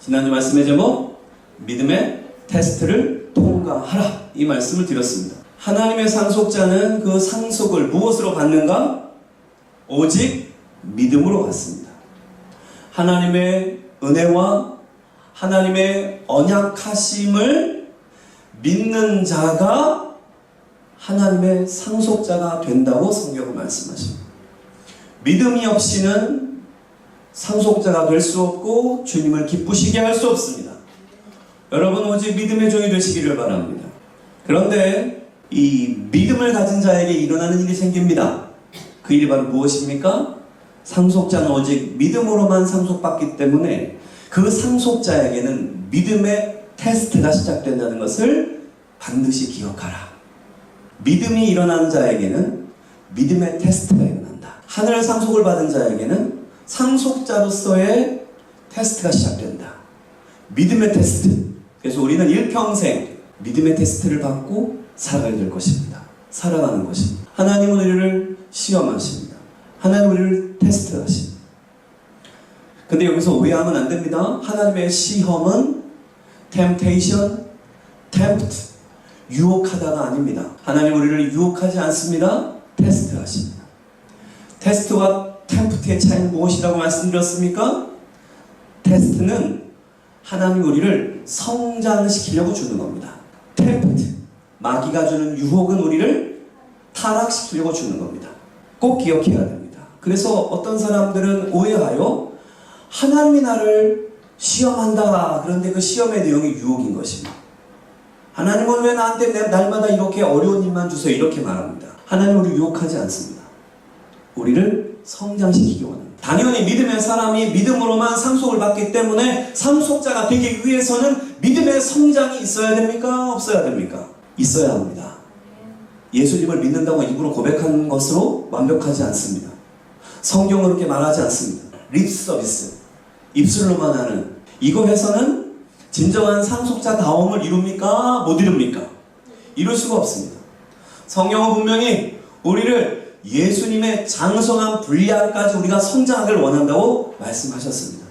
지난주 말씀의 제목 믿음의 테스트를 통과하라 이 말씀을 드렸습니다. 하나님의 상속자는 그 상속을 무엇으로 받는가? 오직 믿음으로 받습니다. 하나님의 은혜와 하나님의 언약하심을 믿는 자가 하나님의 상속자가 된다고 성경은 말씀하십니다. 믿음이 없이는 상속자가 될 수 없고 주님을 기쁘시게 할 수 없습니다. 여러분 오직 믿음의 종이 되시기를 바랍니다. 그런데 이 믿음을 가진 자에게 일어나는 일이 생깁니다. 그 일이 바로 무엇입니까? 상속자는 오직 믿음으로만 상속받기 때문에 그 상속자에게는 믿음의 테스트가 시작된다는 것을 반드시 기억하라. 믿음이 일어나는 자에게는 믿음의 테스트가 일어난다. 하늘 상속을 받은 자에게는 상속자로서의 테스트가 시작된다. 믿음의 테스트. 그래서 우리는 일평생 믿음의 테스트를 받고 살아가야 될 것입니다. 살아가는 것입니다. 하나님은 우리를 시험하십니다. 하나님은 우리를 테스트하십니다. 근데 여기서 오해하면 안 됩니다. 하나님의 시험은 temptation, tempt, 유혹하다가 아닙니다. 하나님 우리를 유혹하지 않습니다. 테스트하십니다. 테스트와 tempt의 차이는 무엇이라고 말씀드렸습니까? 테스트는 하나님 우리를 성장시키려고 주는 겁니다. tempt, 마귀가 주는 유혹은 우리를 타락시키려고 주는 겁니다. 꼭 기억해야 됩니다. 그래서 어떤 사람들은 오해하여 하나님이 나를 시험한다. 그런데 그 시험의 내용이 유혹인 것입니다. 하나님은 왜 나한테 날마다 이렇게 어려운 일만 주세요? 이렇게 말합니다. 하나님은 우리를 유혹하지 않습니다. 우리를 성장시키기 원합니다. 당연히 믿음의 사람이 믿음으로만 상속을 받기 때문에 상속자가 되기 위해서는 믿음의 성장이 있어야 됩니까? 없어야 됩니까? 있어야 합니다. 예수님을 믿는다고 입으로 고백하는 것으로 완벽하지 않습니다. 성경은 그렇게 말하지 않습니다. 립 서비스, 입술로만 하는 이거 해서는 진정한 상속자다움을 이룹니까? 못 이룹니까? 이룰 수가 없습니다. 성경은 분명히 우리를 예수님의 장성한 분량까지 우리가 성장하기를 원한다고 말씀하셨습니다.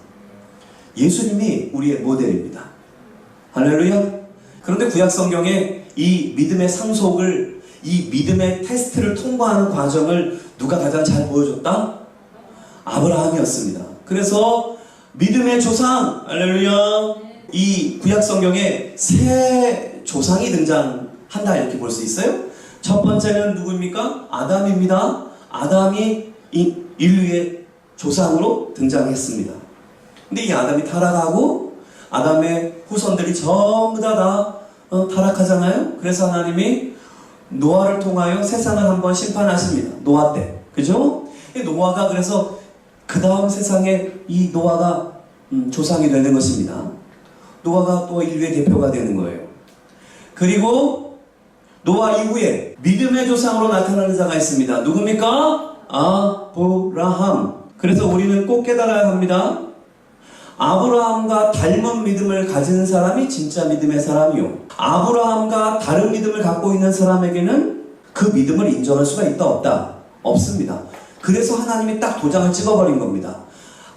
예수님이 우리의 모델입니다. 할렐루야. 그런데 구약 성경에 이 믿음의 상속을, 이 믿음의 테스트를 통과하는 과정을 누가 가장 잘 보여줬다? 아브라함이었습니다. 그래서 믿음의 조상, 할렐루야. 이 구약 성경에 세 조상이 등장한다 이렇게 볼 수 있어요. 첫 번째는 누구입니까? 아담입니다. 아담이 이 인류의 조상으로 등장했습니다. 근데 이 아담이 타락하고 아담의 후손들이 전부 다 타락하잖아요. 그래서 하나님이 노아를 통하여 세상을 한번 심판하십니다. 노아 때. 그죠? 노아가 그래서 그 다음 세상에 이 노아가 조상이 되는 것입니다. 노아가 또 인류의 대표가 되는 거예요. 그리고 노아 이후에 믿음의 조상으로 나타나는 자가 있습니다. 누굽니까? 아브라함. 그래서 우리는 꼭 깨달아야 합니다. 아브라함과 닮은 믿음을 가진 사람이 진짜 믿음의 사람이요. 아브라함과 다른 믿음을 갖고 있는 사람에게는 그 믿음을 인정할 수가 있다 없다? 없습니다. 그래서 하나님이 딱 도장을 찍어버린 겁니다.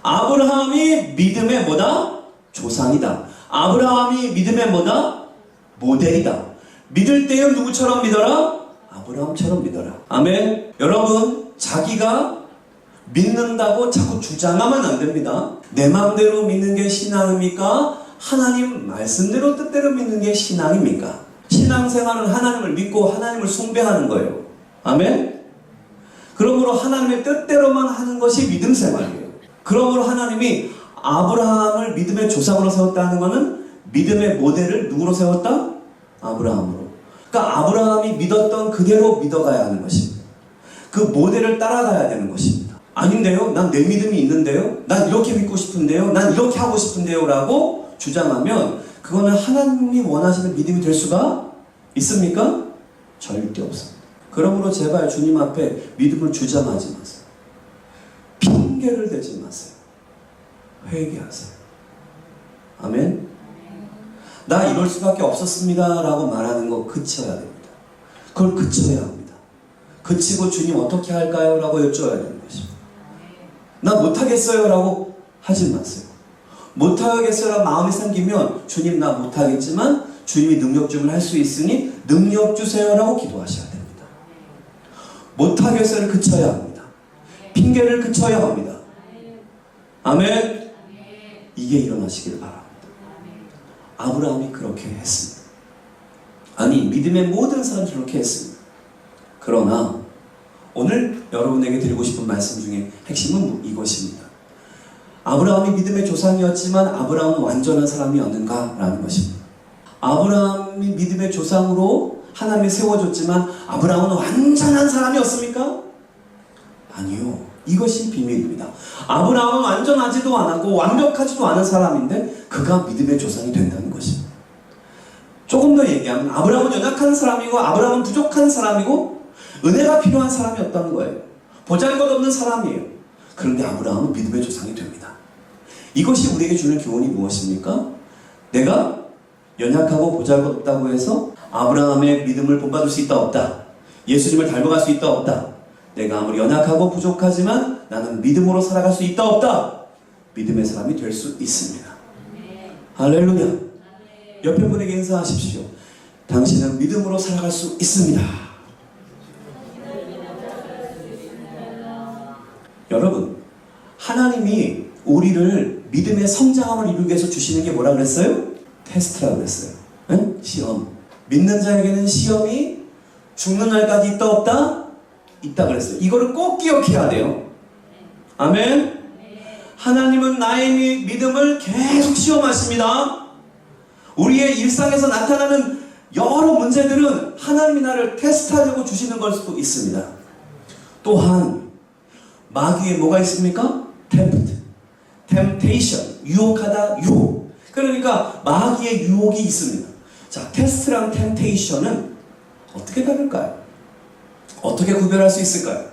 아브라함이 믿음의 뭐다? 조상이다. 아브라함이 믿음의 뭐다? 모델이다. 믿을 때는 누구처럼 믿어라? 아브라함처럼 믿어라. 아멘. 여러분, 자기가 믿는다고 자꾸 주장하면 안 됩니다. 내 마음대로 믿는 게 신앙입니까? 하나님 말씀대로 뜻대로 믿는 게 신앙입니까? 신앙생활은 하나님을 믿고 하나님을 숭배하는 거예요. 아멘. 그러므로 하나님의 뜻대로만 하는 것이 믿음 생활이에요. 그러므로 하나님이 아브라함을 믿음의 조상으로 세웠다는 것은 믿음의 모델을 누구로 세웠다? 아브라함으로. 그러니까 아브라함이 믿었던 그대로 믿어가야 하는 것입니다. 그 모델을 따라가야 되는 것입니다. 아닌데요? 난 내 믿음이 있는데요? 난 이렇게 믿고 싶은데요? 난 이렇게 하고 싶은데요? 라고 주장하면 그거는 하나님이 원하시는 믿음이 될 수가 있습니까? 절대 없습니다. 그러므로 제발 주님 앞에 믿음을 주장하지 마세요. 핑계를 대지 마세요. 회개하세요. 아멘. 나 이럴 수밖에 없었습니다 라고 말하는 거 그쳐야 됩니다. 그걸 그쳐야 합니다. 그치고 주님 어떻게 할까요? 라고 여쭤야 되는 것입니다. 나 못하겠어요 라고 하지 마세요. 못하겠어라 마음이 생기면 주님 나 못하겠지만 주님이 능력 주면 할 수 있으니 능력 주세요라고 기도하셔야 됩니다. 못하겠어를 그쳐야 합니다. 핑계를 그쳐야 합니다. 아멘. 이게 일어나시기를 바랍니다. 아브라함이 그렇게 했습니다. 아니 믿음의 모든 사람들이 그렇게 했습니다. 그러나 오늘 여러분에게 드리고 싶은 말씀 중에 핵심은 이것입니다. 아브라함이 믿음의 조상이었지만 아브라함은 완전한 사람이었는가라는 것입니다. 아브라함이 믿음의 조상으로 하나님이 세워줬지만 아브라함은 완전한 사람이었습니까? 아니요. 이것이 비밀입니다. 아브라함은 완전하지도 않았고 완벽하지도 않은 사람인데 그가 믿음의 조상이 된다는 것입니다. 조금 더 얘기하면 아브라함은 연약한 사람이고 아브라함은 부족한 사람이고 은혜가 필요한 사람이었다는 거예요. 보잘것없는 사람이에요. 그런데 아브라함은 믿음의 조상이 됩니다. 이것이 우리에게 주는 교훈이 무엇입니까? 내가 연약하고 보잘것없다고 해서 아브라함의 믿음을 본받을 수 있다 없다. 예수님을 닮아갈 수 있다 없다. 내가 아무리 연약하고 부족하지만 나는 믿음으로 살아갈 수 있다 없다. 믿음의 사람이 될 수 있습니다. 할렐루야. 옆에 분에게 인사하십시오. 당신은 믿음으로 살아갈 수 있습니다. 여러분, 하나님이 우리를 믿음의 성장함을 이루기 위해서 주시는 게 뭐라 그랬어요? 테스트라고 그랬어요. 응? 시험. 믿는 자에게는 시험이 죽는 날까지 있다 없다? 있다 그랬어요. 이거를 꼭 기억해야 돼요. 아멘. 하나님은 나의 믿음을 계속 시험하십니다. 우리의 일상에서 나타나는 여러 문제들은 하나님이 나를 테스트하려고 주시는 걸 수도 있습니다. 또한 마귀에 뭐가 있습니까? temptation, 유혹하다, 유혹. 그러니까 마귀의 유혹이 있습니다. 자, 테스트랑 temptation은 어떻게 다를까요? 어떻게 구별할 수 있을까요?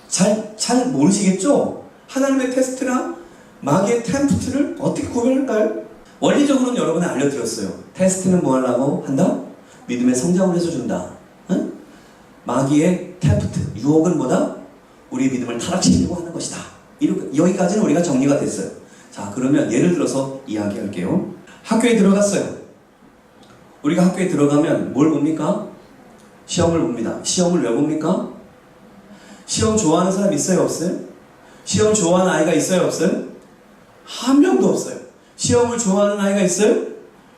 잘 모르시겠죠? 하나님의 테스트랑 마귀의 템프트를 어떻게 구별할까요? 원리적으로는 여러분이 알려드렸어요. 테스트는 뭐 하려고 한다? 믿음의 성장을 해서 준다. 응? 마귀의 템프트, 유혹은 뭐다? 우리의 믿음을 타락시키려고 하는 것이다. 여기까지는 우리가 정리가 됐어요. 자, 그러면 예를 들어서 이야기할게요. 학교에 들어갔어요. 우리가 학교에 들어가면 뭘 봅니까? 시험을 봅니다. 시험을 왜 봅니까? 시험 좋아하는 사람 있어요? 없어요? 시험 좋아하는 아이가 있어요? 없어요? 한 명도 없어요. 시험을 좋아하는 아이가 있어요?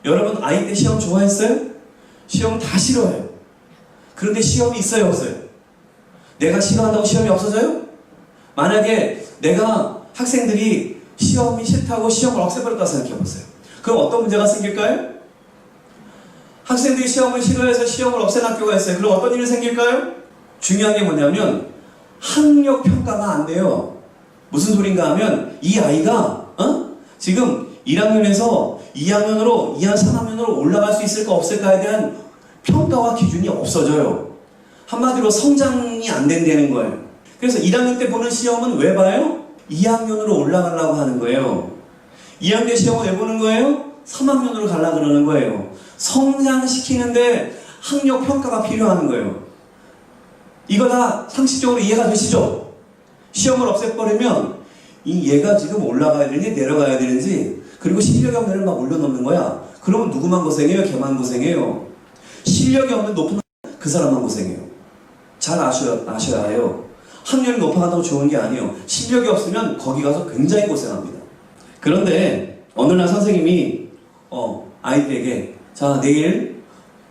여러분 아이 때 시험 좋아했어요? 시험 다 싫어해요. 그런데 시험이 있어요? 없어요? 내가 싫어한다고 시험이 없어져요? 만약에 내가 학생들이 시험이 싫다고 시험을 없애버렸다 생각해보세요. 그럼 어떤 문제가 생길까요? 학생들이 시험을 싫어해서 시험을 없앤 학교가 있어요. 그럼 어떤 일이 생길까요? 중요한 게 뭐냐면 학력 평가가 안 돼요. 무슨 소린가 하면 이 아이가 지금 1학년에서 2학년으로 2학 3학년으로 올라갈 수 있을까 없을까에 대한 평가와 기준이 없어져요. 한마디로 성장이 안 된다는 거예요. 그래서 1학년 때 보는 시험은 왜 봐요? 2학년으로 올라가려고 하는 거예요. 2학년 시험은 왜 보는 거예요? 3학년으로 가려고 그러는 거예요. 성장시키는데 학력 평가가 필요한 거예요. 이거 다 상식적으로 이해가 되시죠? 시험을 없애버리면 이 얘가 지금 올라가야 되는지 내려가야 되는지 그리고 실력이 없는 애를 막 올려놓는 거야. 그러면 누구만 고생해요? 걔만 고생해요. 실력이 없는 높은 그 사람만 고생해요. 잘 아셔야 해요. 학년이 높아간다고 좋은 게 아니에요. 실력이 없으면 거기 가서 굉장히 고생합니다. 그런데 어느 날 선생님이 아이들에게 자 내일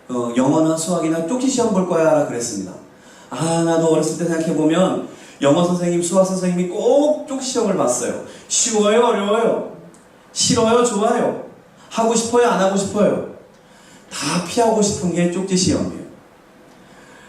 영어나 수학이나 쪽지 시험 볼 거야 그랬습니다. 나도 어렸을 때 생각해보면 영어 선생님, 수학 선생님이 꼭 쪽지 시험을 봤어요. 쉬워요? 어려워요? 싫어요? 좋아요? 하고 싶어요? 안 하고 싶어요? 다 피하고 싶은 게 쪽지 시험이에요.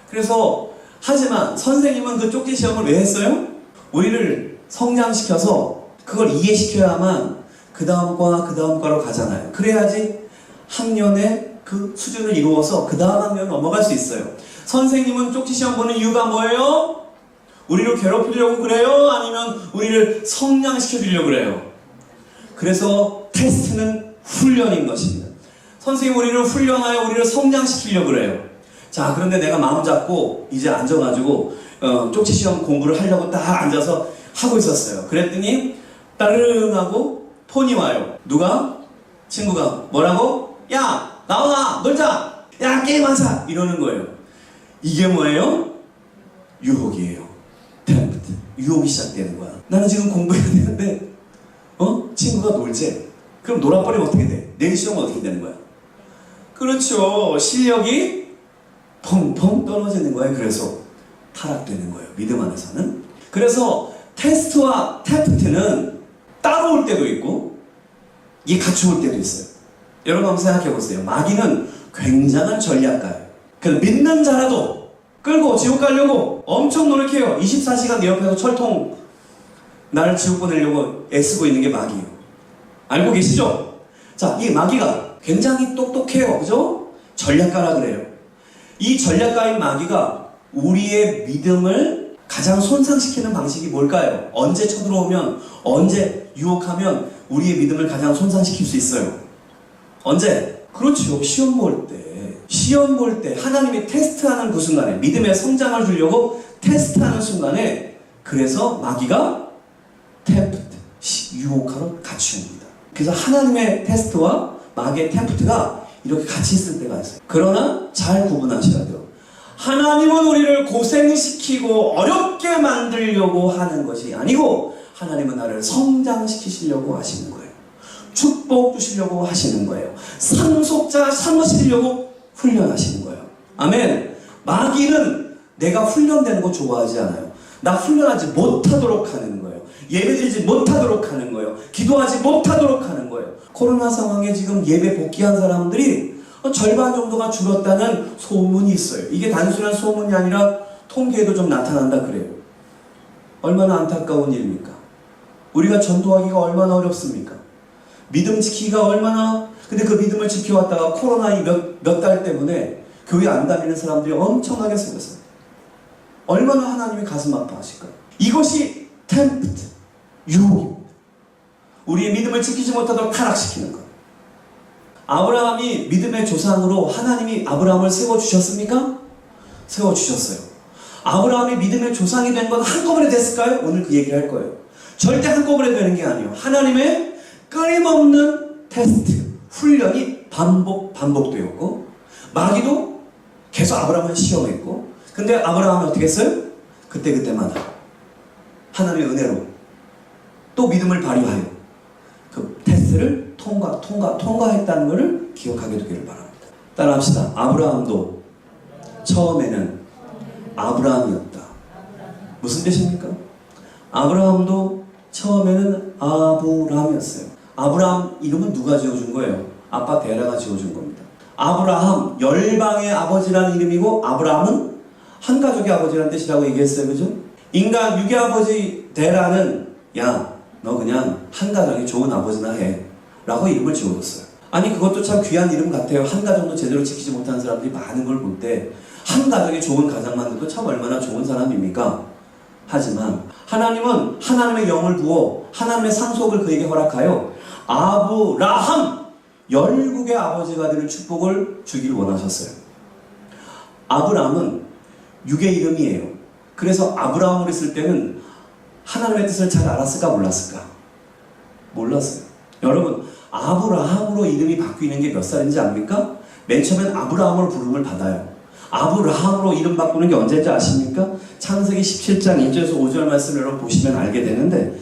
그래서 하지만 선생님은 그 쪽지 시험을 왜 했어요? 우리를 성장시켜서 그걸 이해시켜야만 그 다음 과로 가잖아요. 그래야지 학년의 그 수준을 이루어서 그 다음 학년 넘어갈 수 있어요. 선생님은 쪽지 시험 보는 이유가 뭐예요? 우리를 괴롭히려고 그래요? 아니면 우리를 성장시켜주려고 그래요? 그래서 테스트는 훈련인 것입니다. 선생님 우리를 훈련하여 우리를 성장시키려고 그래요. 자, 그런데 내가 마음 잡고 이제 앉아가지고 쪽지 시험 공부를 하려고 딱 앉아서 하고 있었어요. 그랬더니 따르릉 하고 폰이 와요. 누가? 친구가 뭐라고? 야 나와 놀자. 야 게임하자. 이러는 거예요. 이게 뭐예요? 유혹이에요. 템프트. 유혹이 시작되는 거야. 나는 지금 공부해야 되는데 친구가 놀지. 그럼 놀아버리면 어떻게 돼? 내일 시험은 어떻게 되는 거야? 그렇죠. 실력이 펑펑 떨어지는 거예요. 그래서 타락되는 거예요. 믿음 안에서는. 그래서 테스트와 템프트는 따로 올 때도 있고 이게 같이 올 때도 있어요. 여러분 한번 생각해 보세요. 마귀는 굉장한 전략가예요. 그래서 믿는 자라도 끌고 지옥 가려고 엄청 노력해요. 24시간 내 옆에서 철통 나를 지옥 보내려고 애쓰고 있는 게 마귀예요. 알고 계시죠? 자, 이 마귀가 굉장히 똑똑해요. 그죠? 전략가라 그래요. 이 전략가인 마귀가 우리의 믿음을 가장 손상시키는 방식이 뭘까요? 언제 쳐들어오면, 언제 유혹하면 우리의 믿음을 가장 손상시킬 수 있어요? 언제? 그렇죠. 시험 볼 때. 시험 볼 때 하나님이 테스트하는 그 순간에, 믿음의 성장을 주려고 테스트하는 순간에, 그래서 마귀가 템프트, 유혹하러 같이 옵니다. 그래서 하나님의 테스트와 마귀의 템프트가 이렇게 같이 있을 때가 있어요. 그러나 잘 구분하셔야 돼요. 하나님은 우리를 고생시키고 어렵게 만들려고 하는 것이 아니고 하나님은 나를 성장시키시려고 하시는 거예요. 축복 주시려고 하시는 거예요. 상속자 삼으시려고 훈련하시는 거예요. 아멘. 마귀는 내가 훈련되는 거 좋아하지 않아요. 나 훈련하지 못하도록 하는 거예요. 예배드리지 못하도록 하는 거예요. 기도하지 못하도록 하는 거예요. 코로나 상황에 지금 예배 복귀한 사람들이 절반 정도가 줄었다는 소문이 있어요. 이게 단순한 소문이 아니라 통계에도 좀 나타난다 그래요. 얼마나 안타까운 일입니까? 우리가 전도하기가 얼마나 어렵습니까? 믿음 지키기가 얼마나, 근데 그 믿음을 지켜왔다가 코로나 이 몇 달 때문에 교회 안 다니는 사람들이 엄청나게 생겼어요. 얼마나 하나님이 가슴 아파하실까요? 이것이 템프트, 유혹입니다. 우리의 믿음을 지키지 못하도록 타락시키는 것. 아브라함이 믿음의 조상으로 하나님이 아브라함을 세워주셨습니까? 세워주셨어요. 아브라함이 믿음의 조상이 된 건 한꺼번에 됐을까요? 오늘 그 얘기를 할 거예요. 절대 한꺼번에 되는 게 아니에요. 하나님의 끊임없는 테스트, 훈련이 반복되었고, 마귀도 계속 아브라함을 시험했고, 근데 아브라함은 어떻게 했어요? 그때마다 하나님의 은혜로 또 믿음을 발휘하여 그 테스트를 통과했다는 것을 기억하게 되기를 바랍니다. 따라합시다. 아브라함도 처음에는 아브라함이었다. 무슨 뜻입니까? 아브라함도 처음에는 아브람이었어요. 아브라함 이름은 누가 지어준 거예요? 아빠 데라가 지어준 겁니다. 아브라함, 열방의 아버지라는 이름이고, 아브라함은 한 가족의 아버지라는 뜻이라고 얘기했어요. 그죠? 인간 육의 아버지 데라는, 야, 너 그냥 한 가정이 좋은 아버지나 해 라고 이름을 지어줬어요. 아니 그것도 참 귀한 이름 같아요. 한 가정도 제대로 지키지 못하는 사람들이 많은 걸 볼 때 한 가정이 좋은 가정만 돼도 참 얼마나 좋은 사람입니까? 하지만 하나님은 하나님의 영을 부어 하나님의 상속을 그에게 허락하여 아브라함, 열국의 아버지가 되는 축복을 주기를 원하셨어요. 아브라함은 육의 이름이에요. 그래서 아브라함을 했을 때는 하나님의 뜻을 잘 알았을까 몰랐을까? 몰랐어요. 여러분, 아브라함으로 이름이 바뀌는 게 몇 살인지 압니까? 맨 처음엔 아브라함으로 부름을 받아요. 아브라함으로 이름 바꾸는 게 언제인지 아십니까? 창세기 17장 1절에서 5절 말씀을 여러분 보시면 알게 되는데,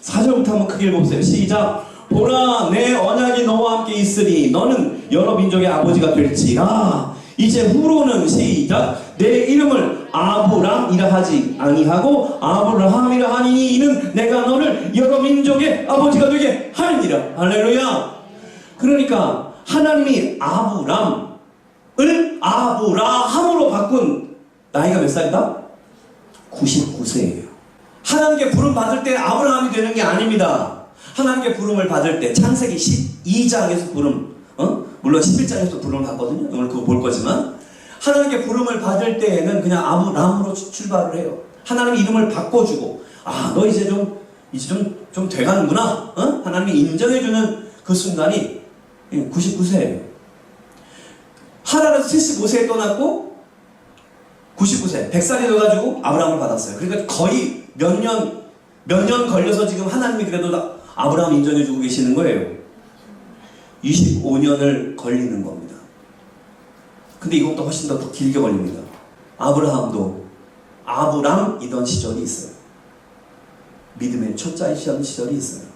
4절부터 한번 크게 읽어보세요. 시작! 보라, 내 언약이 너와 함께 있으니 너는 여러 민족의 아버지가 될지라. 이제 후로는 시작! 내 이름을 아브람이라 하지 아니하고 아브라함이라 하니 이는 내가 너를 여러 민족의 아버지가 되게 하리니라. 할렐루야. 그러니까 하나님이 아브람을 아브라함으로 바꾼 나이가 몇 살이다? 99세예요. 하나님께 부름 받을 때 아브라함이 되는 게 아닙니다. 하나님께 부름을 받을 때 창세기 12장에서 부름, 물론 11장에서 부름을 받거든요. 오늘 그거 볼 거지만 하나님께 부름을 받을 때에는 그냥 아브람으로 출발을 해요. 하나님이 이름을 바꿔주고, 아, 너 이제 좀 돼가는구나. 하나님이 인정해주는 그 순간이 99세예요. 하나님은 75세에 떠났고 99세, 100살이 돼가지고 아브라함을 받았어요. 그러니까 거의 몇 년 걸려서 지금 하나님이 그래도 아브라함 인정해주고 계시는 거예요. 25년을 걸리는 겁니다. 근데 이것도 훨씬 더 길게 걸립니다. 아브라함도 아브람이던 시절이 있어요. 믿음의 초짜이시던 시절이 있어요.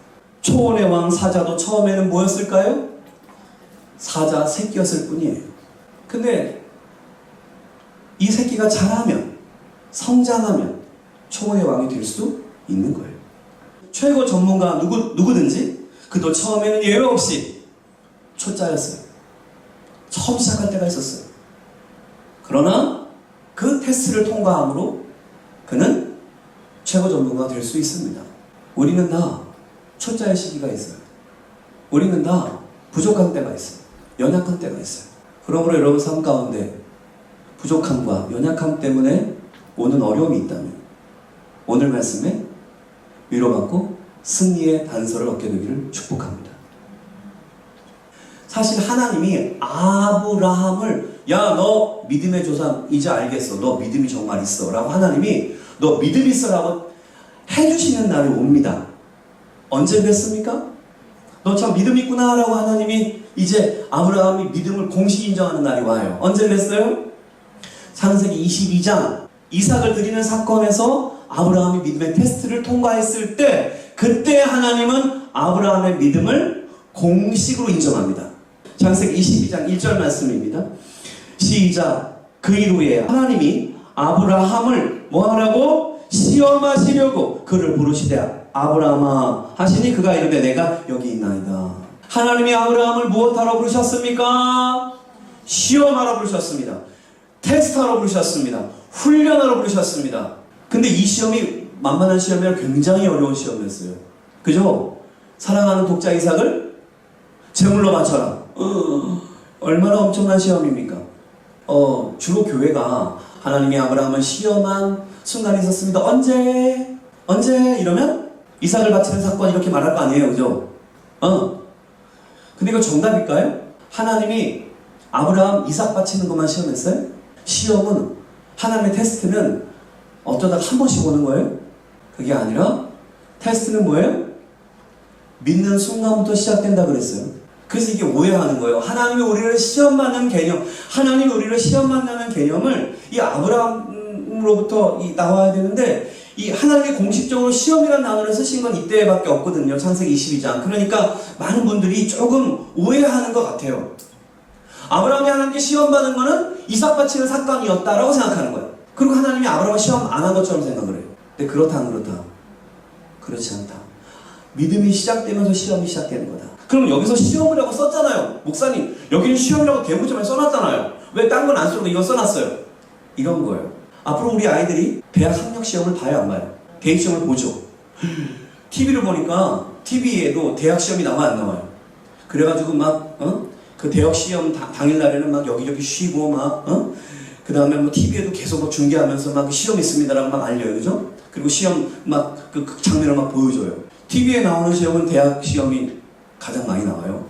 초원의 왕 사자도 처음에는 뭐였을까요? 사자 새끼였을 뿐이에요. 근데 이 새끼가 자라면, 성장하면 초원의 왕이 될 수 있는 거예요. 최고 전문가 누구든지 그도 처음에는 예외 없이 초짜였어요. 처음 시작할 때가 있었어요. 그러나 그 테스트를 통과함으로 그는 최고 전문가가 될 수 있습니다. 우리는 다 초짜의 시기가 있어요. 우리는 다 부족한 때가 있어요. 연약한 때가 있어요. 그러므로 여러분 삶 가운데 부족함과 연약함 때문에 오는 어려움이 있다면 오늘 말씀에 위로받고 승리의 단서를 얻게 되기를 축복합니다. 사실 하나님이 아브라함을 야, 너 믿음의 조상 이제 알겠어. 너 믿음이 정말 있어 라고 하나님이 너 믿음 있어 라고 해주시는 날이 옵니다. 언제 그랬습니까? 너 참 믿음 있구나 라고 하나님이 이제 아브라함이 믿음을 공식 인정하는 날이 와요. 언제 그랬어요? 창세기 22장 이삭을 드리는 사건에서 아브라함이 믿음의 테스트를 통과했을 때 그때 하나님은 아브라함의 믿음을 공식으로 인정합니다. 창세기 22장 1절 말씀입니다. 시작. 그 이후에 하나님이 아브라함을 뭐하라고? 시험하시려고 그를 부르시되 아브라함아 하시니 그가 이르되 내가 여기 있나이다. 하나님이 아브라함을 무엇하러 부르셨습니까? 시험하러 부르셨습니다. 테스트하러 부르셨습니다. 훈련하러 부르셨습니다. 근데 이 시험이 만만한 시험이 아니라 굉장히 어려운 시험이었어요. 그죠? 사랑하는 독자 이삭을 제물로 바쳐라. 얼마나 엄청난 시험입니까? 주로 교회가 하나님이 아브라함을 시험한 순간이 있었습니다. 언제? 이러면 이삭을 바치는 사건 이렇게 말할 거 아니에요. 그죠? 근데 이거 정답일까요? 하나님이 아브라함 이삭 바치는 것만 시험했어요? 시험은 하나님의 테스트는 어쩌다가 한 번씩 오는 거예요? 그게 아니라 테스트는 뭐예요? 믿는 순간부터 시작된다 그랬어요. 그래서 이게 오해하는 거예요. 하나님이 우리를 시험 받는 개념, 하나님이 우리를 시험 받는 개념을 이 아브라함으로부터 나와야 되는데 이 하나님이 공식적으로 시험이라는 단어를 쓰신 건 이때밖에 없거든요. 창세기 22장. 그러니까 많은 분들이 조금 오해하는 것 같아요. 아브라함이 하나님께 시험 받은 거는 이삭 바치는 사건이었다라고 생각하는 거예요. 그리고 하나님이 아브라함을 시험 안 한 것처럼 생각을 해요. 근데 그렇다 안 그렇다? 그렇지 않다. 믿음이 시작되면서 시험이 시작되는 거다. 그럼 여기서 시험이라고 썼잖아요. 목사님 여기는 시험이라고 대문점에 써놨잖아요. 왜 딴 건 안 쓰고 이거 써놨어요? 이런 거예요. 앞으로 우리 아이들이 대학 학력 시험을 봐요 안 봐요? 대입 시험을 보죠. TV를 보니까 TV에도 대학 시험이 나와 안 나와요? 그래가지고 막 그 대학 시험 당일날에는 막 여기저기 쉬고 막 그 다음에 뭐 TV에도 계속 막 중계하면서 막 시험 있습니다라고 막 알려요. 그죠? 그리고 시험 막 그 장면을 막 보여줘요. TV에 나오는 시험은 대학 시험이 가장 많이 나와요.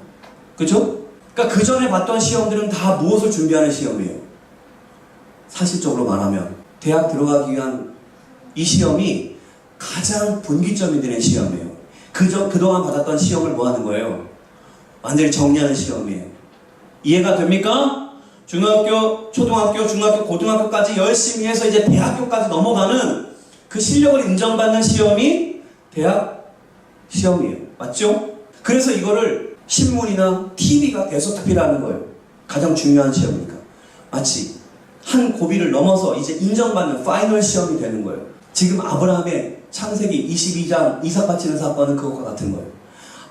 그죠? 그러니까 그 전에 봤던 시험들은 다 무엇을 준비하는 시험이에요? 사실적으로 말하면 대학 들어가기 위한 이 시험이 가장 분기점이 되는 시험이에요. 그동안 받았던 시험을 뭐 하는 거예요? 완전히 정리하는 시험이에요. 이해가 됩니까? 중학교, 초등학교, 중학교, 고등학교까지 열심히 해서 이제 대학교까지 넘어가는 그 실력을 인정받는 시험이 대학 시험이에요. 맞죠? 그래서 이거를 신문이나 TV가 대소특필하는 거예요. 가장 중요한 시험이니까. 마치 한 고비를 넘어서 이제 인정받는 파이널 시험이 되는 거예요. 지금 아브라함의 창세기 22장 이삭 바치는 사건은 그것과 같은 거예요.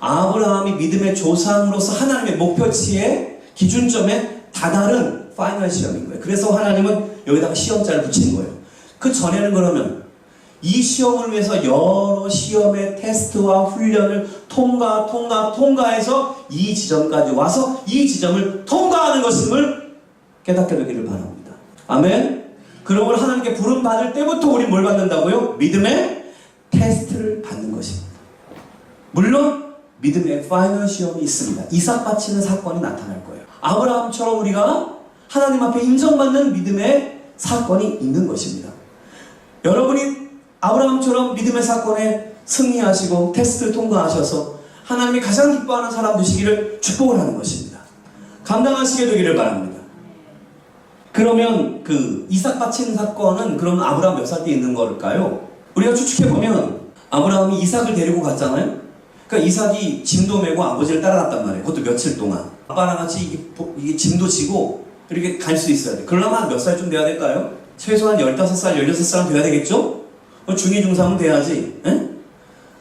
아브라함이 믿음의 조상으로서 하나님의 목표치의 기준점에 다다른 파이널 시험인 거예요. 그래서 하나님은 여기다가 시험자를 붙인 거예요. 그 전에는 그러면 이 시험을 위해서 여러 시험의 테스트와 훈련을 통과해서 이 지점까지 와서 이 지점을 통과하는 것임을 깨닫게 되기를 바랍니다. 아멘. 그러므로 하나님께 부름 받을 때부터 우리 뭘 받는다고요? 믿음의 테스트를 받는 것입니다. 물론 믿음의 파이널 시험이 있습니다. 이삭 바치는 사건이 나타날 거예요. 아브라함처럼 우리가 하나님 앞에 인정받는 믿음의 사건이 있는 것입니다. 여러분이 아브라함처럼 믿음의 사건에 승리하시고 테스트를 통과하셔서 하나님이 가장 기뻐하는 사람 되시기를 축복을 하는 것입니다. 감당하시게 되기를 바랍니다. 그러면 그 이삭 바친 사건은 그럼 아브라함 몇 살 때 있는 걸까요? 우리가 추측해보면 아브라함이 이삭을 데리고 갔잖아요. 그러니까 이삭이 짐도 메고 아버지를 따라갔단 말이에요. 그것도 며칠 동안. 아빠랑 같이 이게 짐도 지고 이렇게 갈 수 있어야 돼. 그러려면 한 몇 살쯤 돼야 될까요? 최소한 15살, 16살은 돼야 되겠죠? 중2, 중3은 돼야지. 에?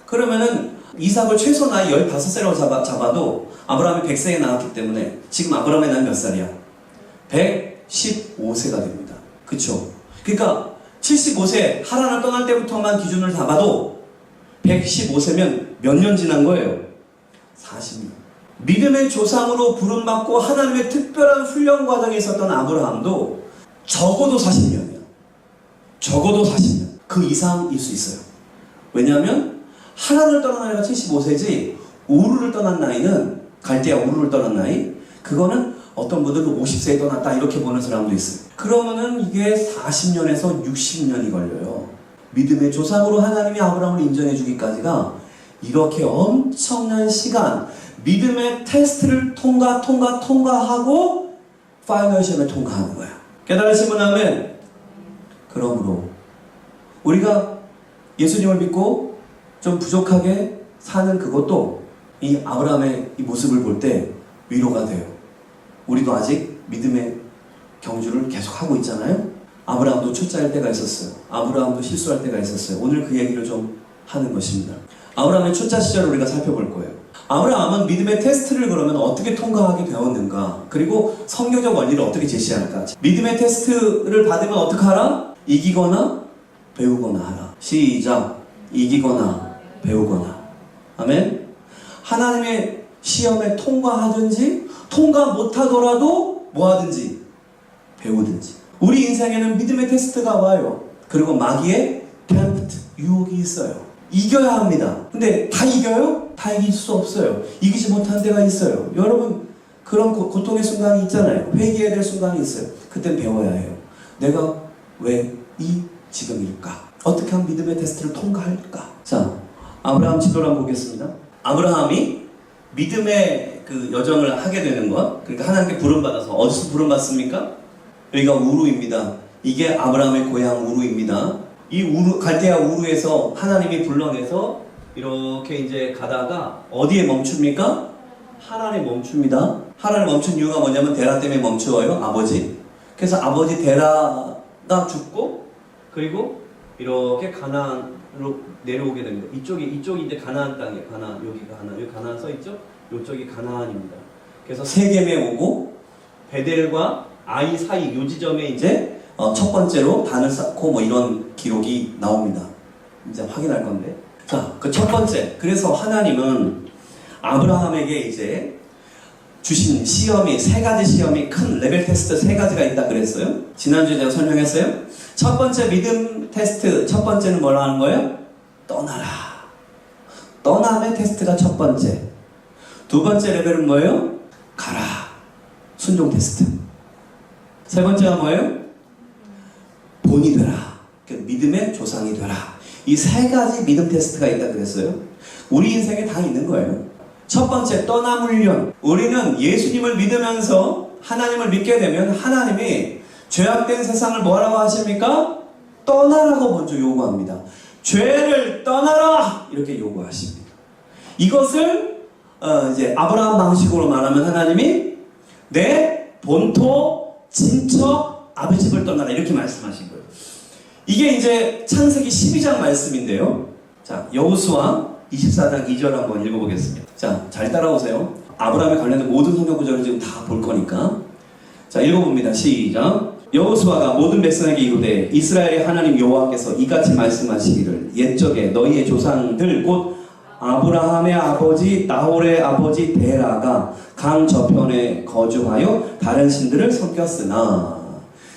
그러면은 이삭을 최소 나이 15살로 잡아도 아브라함이 100세에 나왔기 때문에 지금 아브라함의 나이 몇 살이야? 115세가 됩니다. 그쵸? 그러니까 75세 하란을 떠날 때부터만 기준을 잡아도 115세면 몇 년 지난 거예요? 40년. 믿음의 조상으로 부름받고 하나님의 특별한 훈련 과정에 있었던 아브라함도 적어도 40년이야. 적어도 40년. 그 이상일 수 있어요. 왜냐하면 하란을 떠난 나이가 75세지 우르를 떠난 나이는 갈대아 우르를 떠난 나이 그거는 어떤 분들은 50세에 떠났다 이렇게 보는 사람도 있어요. 그러면은 이게 40년에서 60년이 걸려요. 믿음의 조상으로 하나님이 아브라함을 인정해 주기까지가 이렇게 엄청난 시간 믿음의 테스트를 통과하고 파이널 시험을 통과하는 거야. 깨달으시면 아멘. 그러므로 우리가 예수님을 믿고 좀 부족하게 사는 그것도 이 아브라함의 이 모습을 볼 때 위로가 돼요. 우리도 아직 믿음의 경주를 계속하고 있잖아요. 아브라함도 초짜일 때가 있었어요. 아브라함도 실수할 때가 있었어요. 오늘 그 얘기를 좀 하는 것입니다. 아브라함의 초짜 시절을 우리가 살펴볼 거예요. 아브라함은 믿음의 테스트를 그러면 어떻게 통과하게 되었는가? 그리고 성경적 원리를 어떻게 제시할까? 믿음의 테스트를 받으면 어떻게 하라? 이기거나 배우거나 하라. 시작. 이기거나 배우거나. 아멘. 하나님의 시험에 통과하든지 통과 못하더라도 뭐하든지 배우든지. 우리 인생에는 믿음의 테스트가 와요. 그리고 마귀의 템프트, 유혹이 있어요. 이겨야 합니다. 근데 다 이겨요? 다 이길 수 없어요. 이기지 못한 데가 있어요. 여러분 그런 고통의 순간이 있잖아요. 회개해야 될 순간이 있어요. 그땐 배워야 해요. 내가 왜 이 지경일까? 어떻게 하면 믿음의 테스트를 통과할까? 자, 아브라함 지도를 한번 보겠습니다. 아브라함이 믿음의 그 여정을 하게 되는 것, 그러니까 하나님께 부름받아서 어디서 부름받습니까? 여기가 우루입니다. 이게 아브라함의 고향 우루입니다. 이 우루, 갈대아 우루에서 하나님이 불러내서 이렇게 이제 가다가 어디에 멈춥니까? 하란에 멈춥니다. 하란에 멈춘 이유가 뭐냐면 데라 때문에 멈추어요. 아버지. 그래서 아버지 데라가 죽고 그리고 이렇게 가나안으로 내려오게 됩니다. 이쪽이 이제 가나안 땅이에요. 여기가 가나안, 여기 가나안 써 있죠? 이쪽이 가나안입니다. 그래서 세겜에 오고 베델과 아이 사이 요 지점에 이제 첫 번째로 단을 쌓고 뭐 이런 기록이 나옵니다. 이제 확인할 건데. 자, 그 첫 번째. 그래서 하나님은 아브라함에게 이제 주신 시험이 세 가지 시험이 큰 레벨 테스트 세 가지가 있다 그랬어요. 지난주에 제가 설명했어요. 첫 번째 믿음 테스트. 첫 번째는 뭘 하는 거예요? 떠나라. 떠남의 테스트가 첫 번째. 두 번째 레벨은 뭐예요? 가라. 순종 테스트. 세 번째가 뭐예요? 본이 되라. 믿음의 조상이 되라. 이 세 가지 믿음 테스트가 있다 그랬어요. 우리 인생에 다 있는 거예요. 첫 번째, 떠남 훈련. 우리는 예수님을 믿으면서 하나님을 믿게 되면 하나님이 죄악된 세상을 뭐라고 하십니까? 떠나라고 먼저 요구합니다. 죄를 떠나라! 이렇게 요구하십니다. 이것을 이제 아브라함 방식으로 말하면 하나님이 내 본토, 친척, 아버지 집을 떠나라 이렇게 말씀하신 거예요. 이게 이제 창세기 12장 말씀인데요. 자, 여호수아 24장 2절 한번 읽어보겠습니다. 자, 잘 따라오세요. 아브라함에 관련된 모든 성경 구절을 지금 다 볼 거니까. 자, 읽어봅니다. 시작. 여호수아가 모든 백성에게 이르되 이스라엘의 하나님 여호와께서 이같이 말씀하시기를 옛적에 너희의 조상들 곧 아브라함의 아버지 나홀의 아버지 데라가 강 저편에 거주하여 다른 신들을 섬겼으나.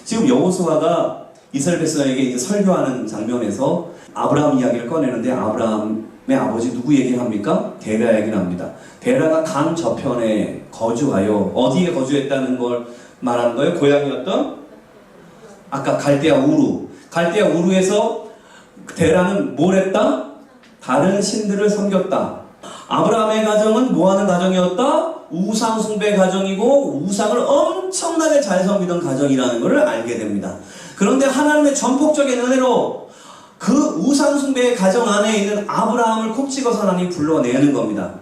지금 여호수아가 이스라엘 백성에게 이제 설교하는 장면에서 아브라함 이야기를 꺼내는데 아브라함의 아버지 누구 얘기를 합니까? 데라 얘기를 합니다. 데라가 강 저편에 거주하여 어디에 거주했다는 걸 말하는 거예요? 고향이었던 아까 갈대아 우루. 갈대아 우루에서 데라는 뭘 했다? 다른 신들을 섬겼다. 아브라함의 가정은 뭐하는 가정이었다? 우상 숭배 가정이고 우상을 엄청나게 잘 섬기던 가정이라는 것을 알게 됩니다. 그런데 하나님의 전폭적인 은혜로 그 우상 숭배의 가정 안에 있는 아브라함을 콕 찍어서 하나님이 불러내는 겁니다.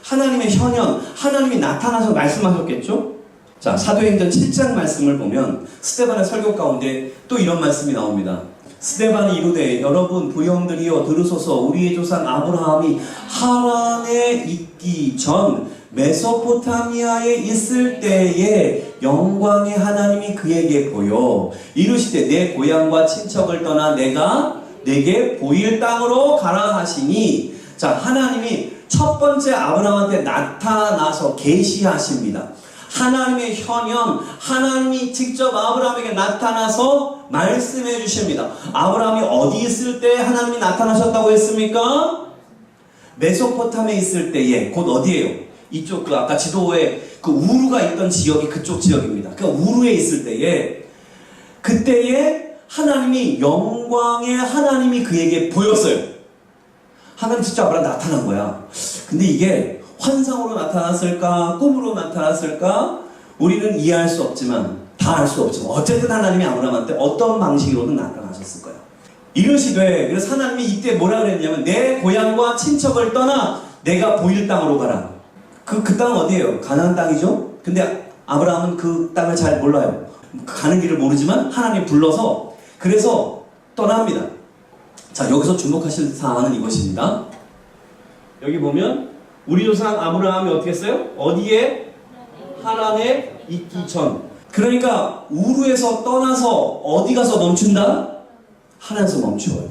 하나님의 현현, 하나님이 나타나서 말씀하셨겠죠? 자, 사도행전 7장 말씀을 보면 스데반의 설교 가운데 또 이런 말씀이 나옵니다. 스데반이 이르되 여러분 부형들이여 들으소서 우리의 조상 아브라함이 하란에 있기 전 메소포타미아에 있을 때에 영광의 하나님이 그에게 보여 이르시되 내 고향과 친척을 떠나 내가 내게 보일 땅으로 가라 하시니 자 하나님이 첫 번째 아브라함한테 나타나서 계시하십니다. 하나님의 현현, 하나님이 직접 아브라함에게 나타나서 말씀해 주십니다. 아브라함이 어디 있을 때 하나님이 나타나셨다고 했습니까? 메소포타미아에 있을 때에 곧 어디예요? 이쪽 그 아까 지도에 그 우루가 있던 지역이 그쪽 지역입니다. 그 우루에 있을 때에 그때에 하나님이 영광의 하나님이 그에게 보였어요. 하나님 직접 아브라함 나타난 거야. 근데 이게 환상으로 나타났을까? 꿈으로 나타났을까? 우리는 이해할 수 없지만 다 알 수 없지만 어쨌든 하나님이 아브라함한테 어떤 방식으로든 나타나셨을 거야. 이르시되 그래서 하나님이 이때 뭐라 그랬냐면 내 고향과 친척을 떠나 내가 보일 땅으로 가라. 그 땅은 어디예요? 가나안 땅이죠? 근데 아브라함은 그 땅을 잘 몰라요. 가는 길을 모르지만 하나님 불러서 그래서 떠납니다. 자 여기서 주목하실 사항은 이것입니다. 여기 보면 우리 조상 아브라함이 어떻게 했어요? 어디에? 하란에 있기 전. 그러니까 우루에서 떠나서 어디 가서 멈춘다? 하란에서 멈춰요.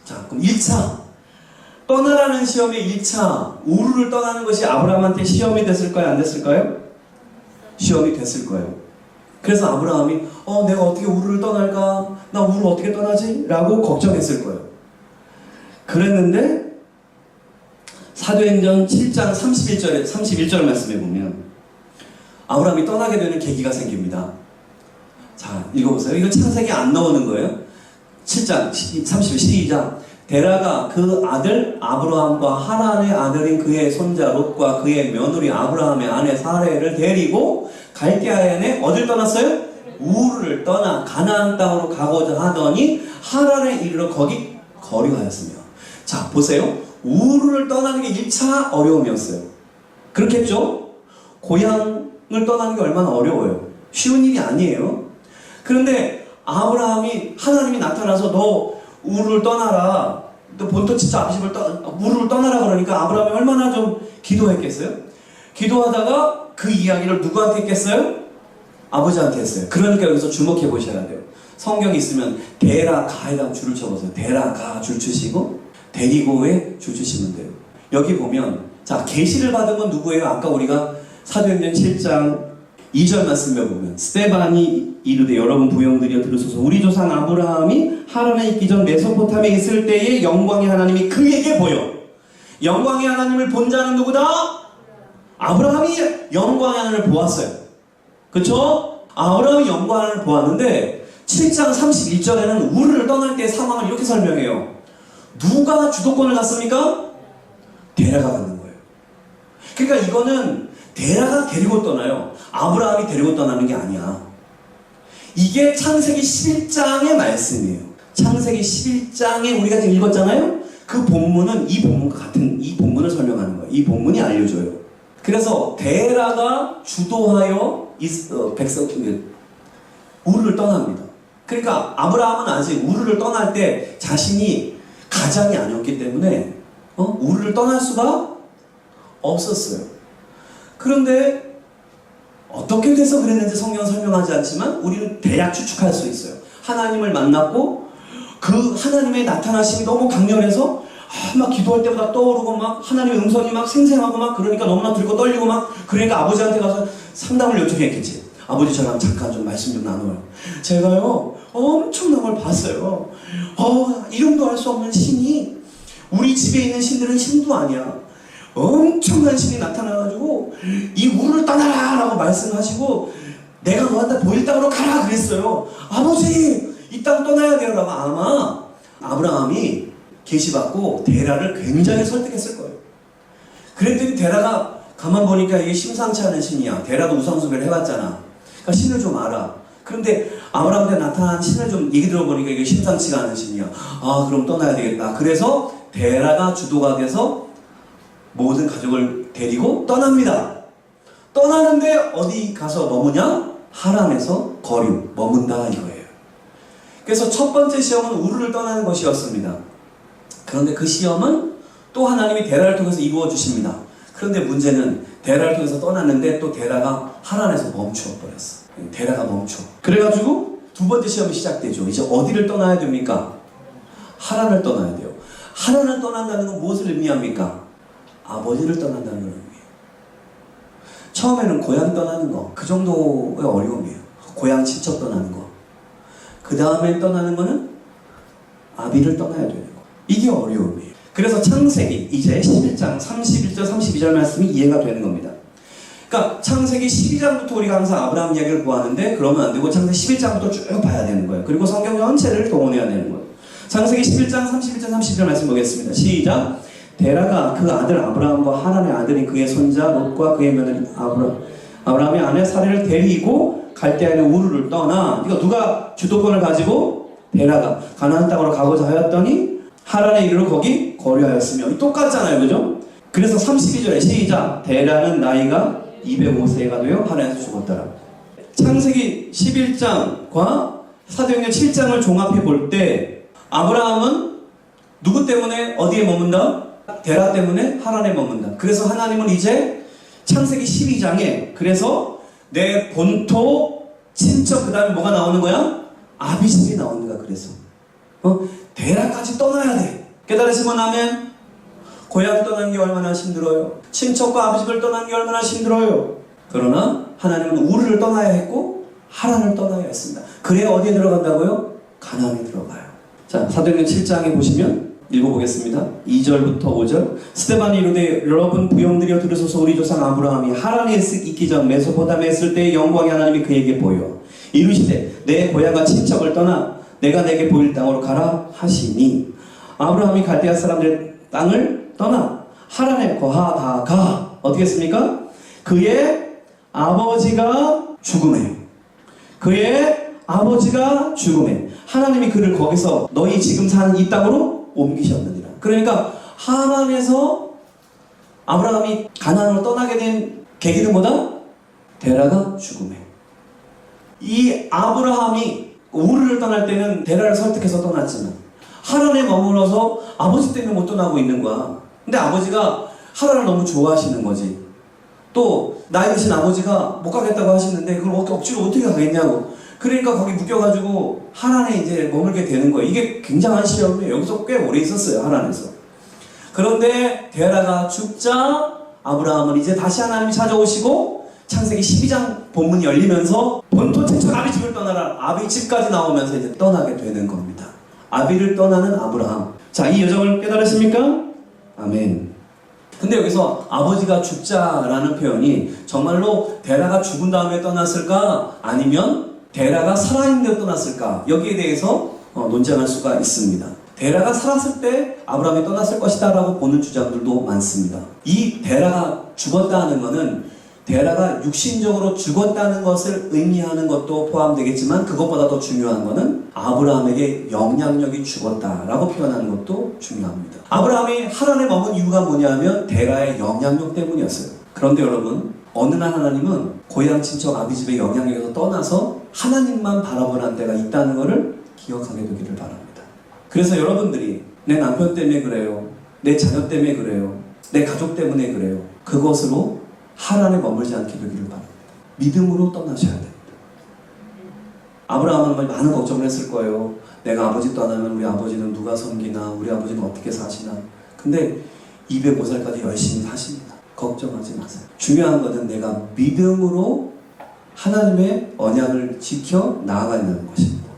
자 그럼 1차 떠나라는 시험의 1차 우루를 떠나는 것이 아브라함한테 시험이 됐을까요? 안 됐을까요? 시험이 됐을 거예요. 그래서 아브라함이 내가 어떻게 우루를 떠날까? 나 우루 어떻게 떠나지? 라고 걱정했을 거예요. 그랬는데 사도행전 7장 31절 말씀에 보면 아브라함이 떠나게 되는 계기가 생깁니다. 자 읽어보세요. 이거 창세기 안 나오는 거예요. 7장 30절 시작. 데라가 그 아들 아브라함과 하란의 아들인 그의 손자 롯과 그의 며느리 아브라함의 아내 사레를 데리고 갈대아인에 어딜 떠났어요? 우르를 떠나 가나안 땅으로 가고자 하더니 하란에 이르러 거기 거류하였으며. 자 보세요. 우르를 떠나는 게 1차 어려움이었어요. 그렇겠죠? 고향을 떠나는 게 얼마나 어려워요. 쉬운 일이 아니에요. 그런데 아브라함이 하나님이 나타나서 너 우르를 떠나라. 또 본토 진짜 아비집을 우르를 떠나라 그러니까 아브라함이 얼마나 좀 기도했겠어요? 기도하다가 그 이야기를 누구한테 했겠어요? 아버지한테 했어요. 그러니까 여기서 주목해 보셔야 돼요. 성경이 있으면 데라 가에다 줄을 쳐보세요. 데라 가 줄 치시고 데리고에 줄 치시면 돼요. 여기 보면 자 계시를 받은 건 누구예요? 아까 우리가 사도행전 7장 2절 말씀에 보면 스데반이 이르되 여러분 부형들이여 들으소서 우리 조상 아브라함이 하란에 있기 전 메소포타미아에 있을 때에 영광의 하나님이 그에게 보여. 영광의 하나님을 본 자는 누구다? 아브라함이 영광의 하나님을 보았어요. 그쵸? 아브라함이 영광의 하나님을 보았는데 7장 31절에는 우르를 떠날 때의 상황을 이렇게 설명해요. 누가 주도권을 갖습니까? 데라가 갖는 거예요. 그러니까 이거는 데라가 데리고 떠나요. 아브라함이 데리고 떠나는 게 아니야. 이게 창세기 11장의 말씀이에요. 창세기 11장에 우리가 지금 읽었잖아요. 그 본문은 이 본문과 같은 이 본문을 설명하는 거예요. 이 본문이 알려줘요. 그래서 데라가 주도하여 백성 우르를 떠납니다. 그러니까 아브라함은 아직 우르를 떠날 때 자신이 가장이 아니었기 때문에 우르를 떠날 수가 없었어요. 그런데 어떻게 돼서 그랬는지 성경은 설명하지 않지만 우리는 대략 추측할 수 있어요. 하나님을 만났고 그 하나님의 나타나심이 너무 강렬해서 막 기도할 때마다 떠오르고 막 하나님의 음성이 막 생생하고 막 그러니까 너무나 들고 떨리고 막 그러니까 아버지한테 가서 상담을 요청했겠지. 아버지 저랑 잠깐 좀 말씀 좀 나눠요. 제가요 엄청난 걸 봤어요. 이름도 알 수 없는 신이 우리 집에 있는 신들은 신도 아니야. 엄청난 신이 나타나가지고 이 우르를 떠나라 라고 말씀하시고 내가 너한테 보일 땅으로 가라 그랬어요. 아버지 이 땅 떠나야 돼요 라고. 아마 아브라함이 계시받고 데라를 굉장히 설득했을 거예요. 그랬더니 데라가 가만 보니까 이게 심상치 않은 신이야. 데라도 우상숭배를 해봤잖아. 그러니까 신을 좀 알아. 그런데 아브라함한테 나타난 신을 좀 얘기 들어보니까 이게 심상치가 않은 신이야. 아, 그럼 떠나야 되겠다. 그래서 데라가 주도가 돼서 모든 가족을 데리고 떠납니다. 떠나는데 어디 가서 머무냐? 하란에서 거류, 머문다 이거예요. 그래서 첫 번째 시험은 우르를 떠나는 것이었습니다. 그런데 그 시험은 또 하나님이 데라를 통해서 이루어 주십니다. 그런데 문제는 데라를 통해서 떠났는데 또 데라가 하란에서 멈추어 버렸어. 데라가 멈춰. 그래가지고 두 번째 시험이 시작되죠. 이제 어디를 떠나야 됩니까? 하란을 떠나야 돼요. 하란을 떠난다는 건 무엇을 의미합니까? 아버지를 떠난다는 걸 의미해요. 처음에는 고향 떠나는 거, 그 정도의 어려움이에요. 고향 친척 떠나는 거. 그 다음에 떠나는 거는 아비를 떠나야 되는 거. 이게 어려움이에요. 그래서 창세기 이제 11장 31절 32절 말씀이 이해가 되는 겁니다. 그러니까 창세기 12장부터 우리가 항상 아브라함 이야기를 보았는데 그러면 안 되고 창세기 11장부터 쭉 봐야 되는 거예요. 그리고 성경 전체를 동원해야 되는 거예요. 창세기 11장 31절 32절 말씀 보겠습니다. 시작. 데라가 그 아들 아브라함과 하란의 아들인 그의 손자 롯과 그의 며느리 아브라함의 아내 사레를 데리고 갈대아인의 우르를 떠나. 이거 누가 주도권을 가지고? 데라가 가나안 땅으로 가고자 하였더니 하란에 이르러 거기 거류하였으며. 똑같잖아요, 그죠? 그래서 32절에 시작. 데라는 나이가 205세가 되어 하란에서 죽었더라. 창세기 11장과 사도행전 7장을 종합해 볼 때 아브라함은 누구 때문에 어디에 머문다? 데라 때문에 하란에 머문다. 그래서 하나님은 이제 창세기 12장에 그래서 내 본토 친척 그 다음에 뭐가 나오는 거야? 아비집이 나오는 거야. 그래서 데라까지 떠나야 돼. 깨달으시면 아멘. 고향 떠나는 게 얼마나 힘들어요. 친척과 아비집을 떠나는 게 얼마나 힘들어요. 그러나 하나님은 우르를 떠나야 했고 하란을 떠나야 했습니다. 그래야 어디에 들어간다고요? 가나안에 들어가요. 자, 사도행전 7장에 보시면 읽어보겠습니다. 2절부터 5절. 스데반이 이르되 여러분 부형들이여 들으소서. 우리 조상 아브라함이 하란에 있기 전 메소포타미아에 있을 때의 영광의 하나님이 그에게 보여 이르시되 내 고향과 친척을 떠나 내가 내게 보일 땅으로 가라 하시니 아브라함이 갈대아 사람들의 땅을 떠나 하란에 거하다가 어떻게 했습니까? 그의 아버지가 죽음에 하나님이 그를 거기서 너희 지금 사는 이 땅으로 옮기셨느니라. 그러니까 하란에서 아브라함이 가나안으로 떠나게 된 계기는 뭐다? 데라가 죽음에. 이 아브라함이 우르를 떠날 때는 데라를 설득해서 떠났지만 하란에 머물러서 아버지 때문에 못 떠나고 있는 거야. 근데 아버지가 하란을 너무 좋아하시는 거지. 또 나이 드신 아버지가 못 가겠다고 하시는데 그걸 억지로 어떻게 가겠냐고. 그러니까 거기 묶여가지고 하란에 이제 머물게 되는 거예요. 이게 굉장한 시험이에요. 여기서 꽤 오래 있었어요. 하란에서. 그런데 데라가 죽자 아브라함은 이제 다시 하나님이 찾아오시고 창세기 12장 본문이 열리면서 본토 친척 아비집을 떠나라. 아비집까지 나오면서 이제 떠나게 되는 겁니다. 아비를 떠나는 아브라함. 자, 이 여정을 깨달으십니까? 아멘. 근데 여기서 아버지가 죽자라는 표현이 정말로 데라가 죽은 다음에 떠났을까? 아니면 데라가 살아있는데 떠났을까? 여기에 대해서 논쟁할 수가 있습니다. 데라가 살았을 때 아브라함이 떠났을 것이다 라고 보는 주장들도 많습니다. 이 데라가 죽었다는 것은 데라가 육신적으로 죽었다는 것을 의미하는 것도 포함되겠지만 그것보다 더 중요한 것은 아브라함에게 영향력이 죽었다라고 표현하는 것도 중요합니다. 아브라함이 하란에 머문 이유가 뭐냐면 데라의 영향력 때문이었어요. 그런데 여러분, 어느 날 하나님은 고향 친척 아비집의 영향력에서 떠나서 하나님만 바라보는 때가 있다는 것을 기억하게 되기를 바랍니다. 그래서 여러분들이 내 남편 때문에 그래요, 내 자녀 때문에 그래요, 내 가족 때문에 그래요, 그것으로 하란에 머물지 않게 되기를 바랍니다. 믿음으로 떠나셔야 됩니다. 아브라함은 많은 걱정을 했을 거예요. 내가 아버지 떠나면 우리 아버지는 누가 섬기나, 우리 아버지는 어떻게 사시나. 근데 205살까지 열심히 사십니다. 걱정하지 마세요. 중요한 것은 내가 믿음으로 하나님의 언약을 지켜 나아가는 것입니다.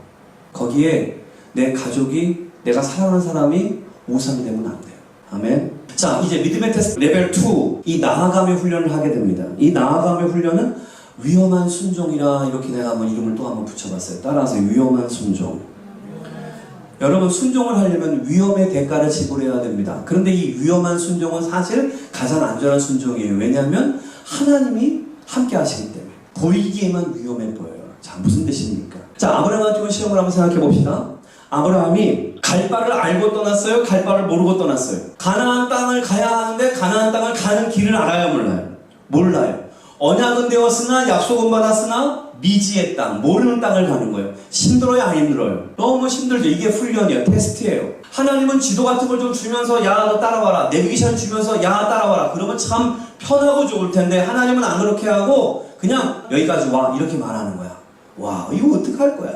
거기에 내 가족이, 내가 사랑하는 사람이 우상이 되면 안 돼요. 아멘. 자, 이제 믿음의 테스트 레벨 2, 이 나아감의 훈련을 하게 됩니다. 이 나아감의 훈련은 위험한 순종이라 이렇게 내가 한번 이름을 또 한번 붙여봤어요. 따라서 위험한 순종. 여러분, 순종을 하려면 위험의 대가를 지불해야 됩니다. 그런데 이 위험한 순종은 사실 가장 안전한 순종이에요. 왜냐하면 하나님이 함께 하시기 때문에. 보이기에만 위험해 보여요. 자, 무슨 뜻입니까? 자, 아브라함한테 시험을 한번 생각해 봅시다. 아브라함이 갈 바를 알고 떠났어요? 갈 바를 모르고 떠났어요? 가나안 땅을 가야 하는데 가나안 땅을 가는 길을 알아야 몰라요? 몰라요. 언약은 되었으나 약속은 받았으나 미지의 땅, 모르는 땅을 가는 거예요. 힘들어요, 안 힘들어요? 너무 힘들죠. 이게 훈련이에요. 테스트예요. 하나님은 지도 같은 걸 좀 주면서 야, 너 따라와라. 내비게이션 주면서 야, 따라와라. 그러면 참 편하고 좋을 텐데 하나님은 안 그렇게 하고 그냥 여기까지 와 이렇게 말하는 거야. 와, 이거 어떡할 거야?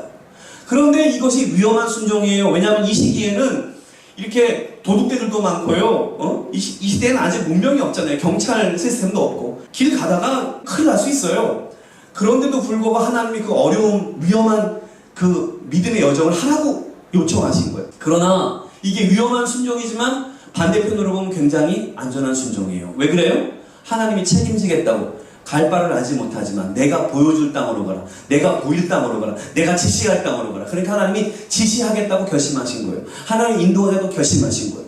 그런데 이것이 위험한 순종이에요. 왜냐하면 이 시기에는 이렇게 도둑들도 많고요. 이 시대에는 아직 문명이 없잖아요. 경찰 시스템도 없고. 길 가다가 큰일 날 수 있어요. 그런데도 불구하고 하나님이 그 어려운 위험한 그 믿음의 여정을 하라고 요청하신 거예요. 그러나 이게 위험한 순종이지만 반대편으로 보면 굉장히 안전한 순종이에요. 왜 그래요? 하나님이 책임지겠다고. 갈 바를 알지 못하지만 내가 보여줄 땅으로 가라. 내가 보일 땅으로 가라. 내가 지시할 땅으로 가라. 그러니까 하나님이 지시하겠다고 결심하신 거예요. 하나님 인도하자고 결심하신 거예요.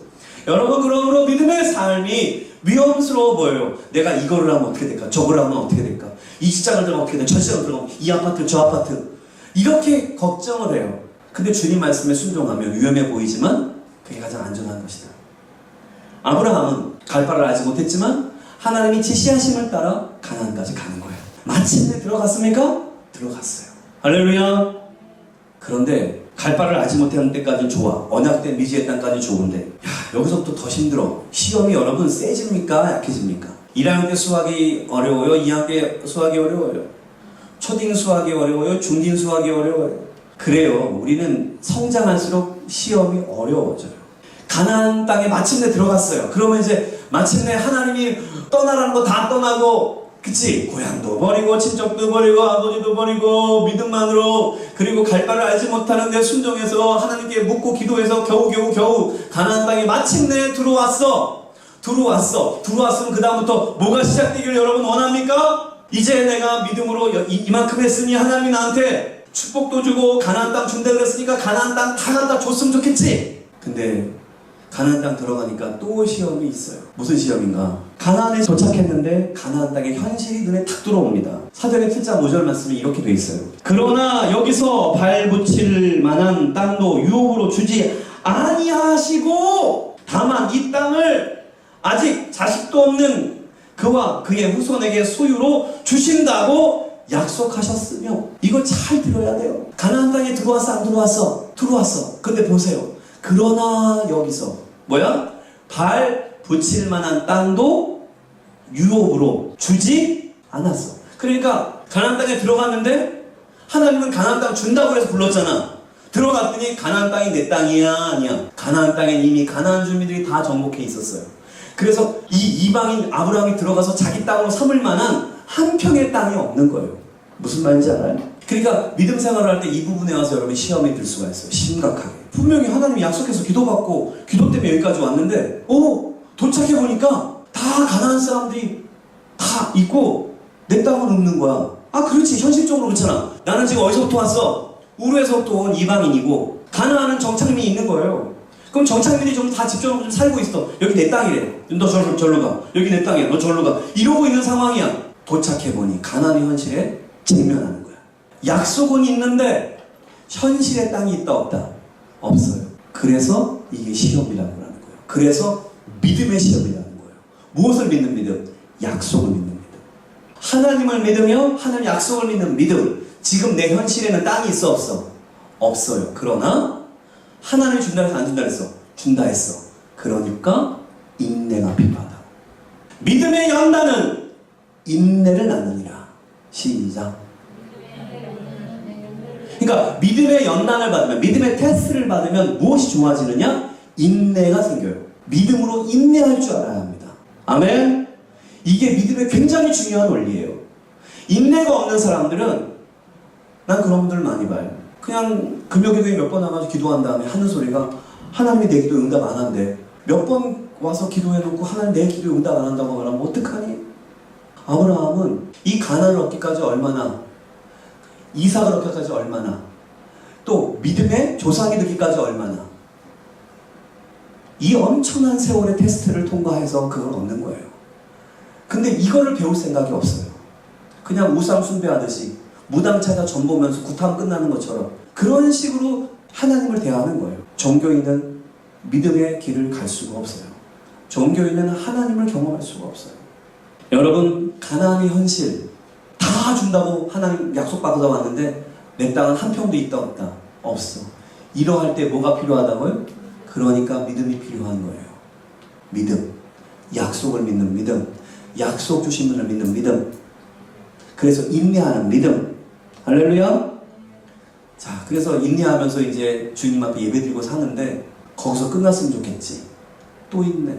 여러분, 그러므로 믿음의 삶이 위험스러워 보여요. 내가 이거를 하면 어떻게 될까? 저걸 하면 어떻게 될까? 이 직장을 들어가면 어떻게 될까? 저 직장을 들어가면 이 아파트 저 아파트 이렇게 걱정을 해요. 근데 주님 말씀에 순종하면 위험해 보이지만 그게 가장 안전한 것이다. 아브라함은 갈 바를 알지 못했지만 하나님이 지시하심을 따라 가나안까지 가는 거예요. 마침내 들어갔습니까? 들어갔어요. 할렐루야. 그런데 갈 바를 알지 못하는 때까지는 좋아. 언약된 미지의 땅까지 좋은데 여기서부터 더 힘들어. 시험이 여러분 세집니까? 약해집니까? 1학년 때 수학이 어려워요? 2학년 때 수학이 어려워요? 초딩 수학이 어려워요? 중딩 수학이 어려워요? 그래요. 우리는 성장할수록 시험이 어려워져요. 가나안 땅에 마침내 들어갔어요. 그러면 이제 마침내 하나님이 떠나라는 거 다 떠나고, 그치? 고향도 버리고 친척도 버리고 아버지도 버리고 믿음만으로, 그리고 갈 바를 알지 못하는데 순종해서 하나님께 묻고 기도해서 겨우 가나안 땅에 마침내 들어왔으면 그 다음부터 뭐가 시작되기를 여러분 원합니까? 이제 내가 믿음으로 이만큼 했으니 하나님이 나한테 축복도 주고 가나안 땅 준다 그랬으니까 가나안 땅 다 갖다 줬으면 좋겠지. 근데 가나안 땅 들어가니까 또 시험이 있어요. 무슨 시험인가? 가나안에 도착했는데 가나안 땅의 현실이 눈에 탁 들어옵니다. 사도행전 7장 5절 말씀이 이렇게 돼 있어요. 그러나 여기서 발 붙일 만한 땅도 유업으로 주지 아니하시고 다만 이 땅을 아직 자식도 없는 그와 그의 후손에게 소유로 주신다고 약속하셨으며, 이걸 잘 들어야 돼요. 가나안 땅에 들어왔어 안 들어왔어? 들어왔어. 근데 보세요. 그러나 여기서 뭐야? 발 붙일 만한 땅도 유업으로 주지 않았어. 그러니까 가나안 땅에 들어갔는데 하나님은 가나안 땅 준다고 해서 불렀잖아. 들어갔더니 가나안 땅이 내 땅이야 아니야? 가나안 땅엔 이미 가나안 주민들이 다 정복해 있었어요. 그래서 이 이방인 아브라함이 들어가서 자기 땅으로 삼을 만한 한 평의 땅이 없는 거예요. 무슨 말인지 알아요? 그러니까 믿음 생활을 할 때 이 부분에 와서 여러분 시험에 들 수가 있어요. 심각하게. 분명히 하나님이 약속해서 기도받고 기도 때문에 여기까지 왔는데 도착해보니까 다 가나안 사람들이 다 있고 내 땅은 없는 거야. 아 그렇지, 현실적으로 그렇잖아. 나는 지금 어디서부터 왔어? 우르에서부터 온 이방인이고 가나안은 정착민이 있는 거예요. 그럼 정착민이 좀 다 집중하고 좀 살고 있어. 여기 내 땅이래. 너 절로 가. 여기 내 땅이야. 너 절로 가. 이러고 있는 상황이야. 도착해보니 가나안의 현실에 직면하는 거야. 약속은 있는데 현실의 땅이 있다 없다? 없어요. 그래서 이게 시험이라고 하는 거예요. 그래서 믿음의 시험이라는 거예요. 무엇을 믿는 믿음? 약속을 믿는 믿음. 하나님을 믿으며 하나님 약속을 믿는 믿음. 지금 내 현실에는 땅이 있어 없어? 없어요. 그러나 하나님이 준다 해서 안 준다 했어? 준다 했어. 그러니까 인내가 필요하다. 믿음의 연단은 인내를 낳느니라. 시작. 그러니까 믿음의 연단을 받으면, 믿음의 테스트를 받으면 무엇이 좋아지느냐? 인내가 생겨요. 믿음으로 인내할 줄 알아야 합니다. 아멘. 이게 믿음의 굉장히 중요한 원리예요. 인내가 없는 사람들은, 난 그런 분들 많이 봐요. 그냥 금요기도에 몇 번 와가지고 기도한 다음에 하는 소리가 하나님이 내 기도 응답 안 한대. 몇 번 와서 기도해놓고 하나님 내 기도 응답 안 한다고 말하면 어떡하니? 아브라함은 이 가나안을 얻기까지 얼마나, 이삭을 얻기까지 얼마나, 또 믿음의 조상이 되기까지 얼마나. 이 엄청난 세월의 테스트를 통과해서 그걸 얻는 거예요. 근데 이거를 배울 생각이 없어요. 그냥 우상 숭배하듯이 무당 찾아 전 보면서 구타하면 끝나는 것처럼 그런 식으로 하나님을 대하는 거예요. 종교인은 믿음의 길을 갈 수가 없어요. 종교인은 하나님을 경험할 수가 없어요. 여러분, 가나안의 현실 다 준다고 하나님 약속받아서 왔는데 내 땅은 한 평도 있다 없다? 없어. 이러할 때 뭐가 필요하다고요? 그러니까 믿음이 필요한 거예요. 믿음. 약속을 믿는 믿음. 약속 주신 분을 믿는 믿음. 그래서 인내하는 믿음. 할렐루야. 자, 그래서 인내하면서 이제 주님 앞에 예배드리고 사는데 거기서 끝났으면 좋겠지. 또 인내.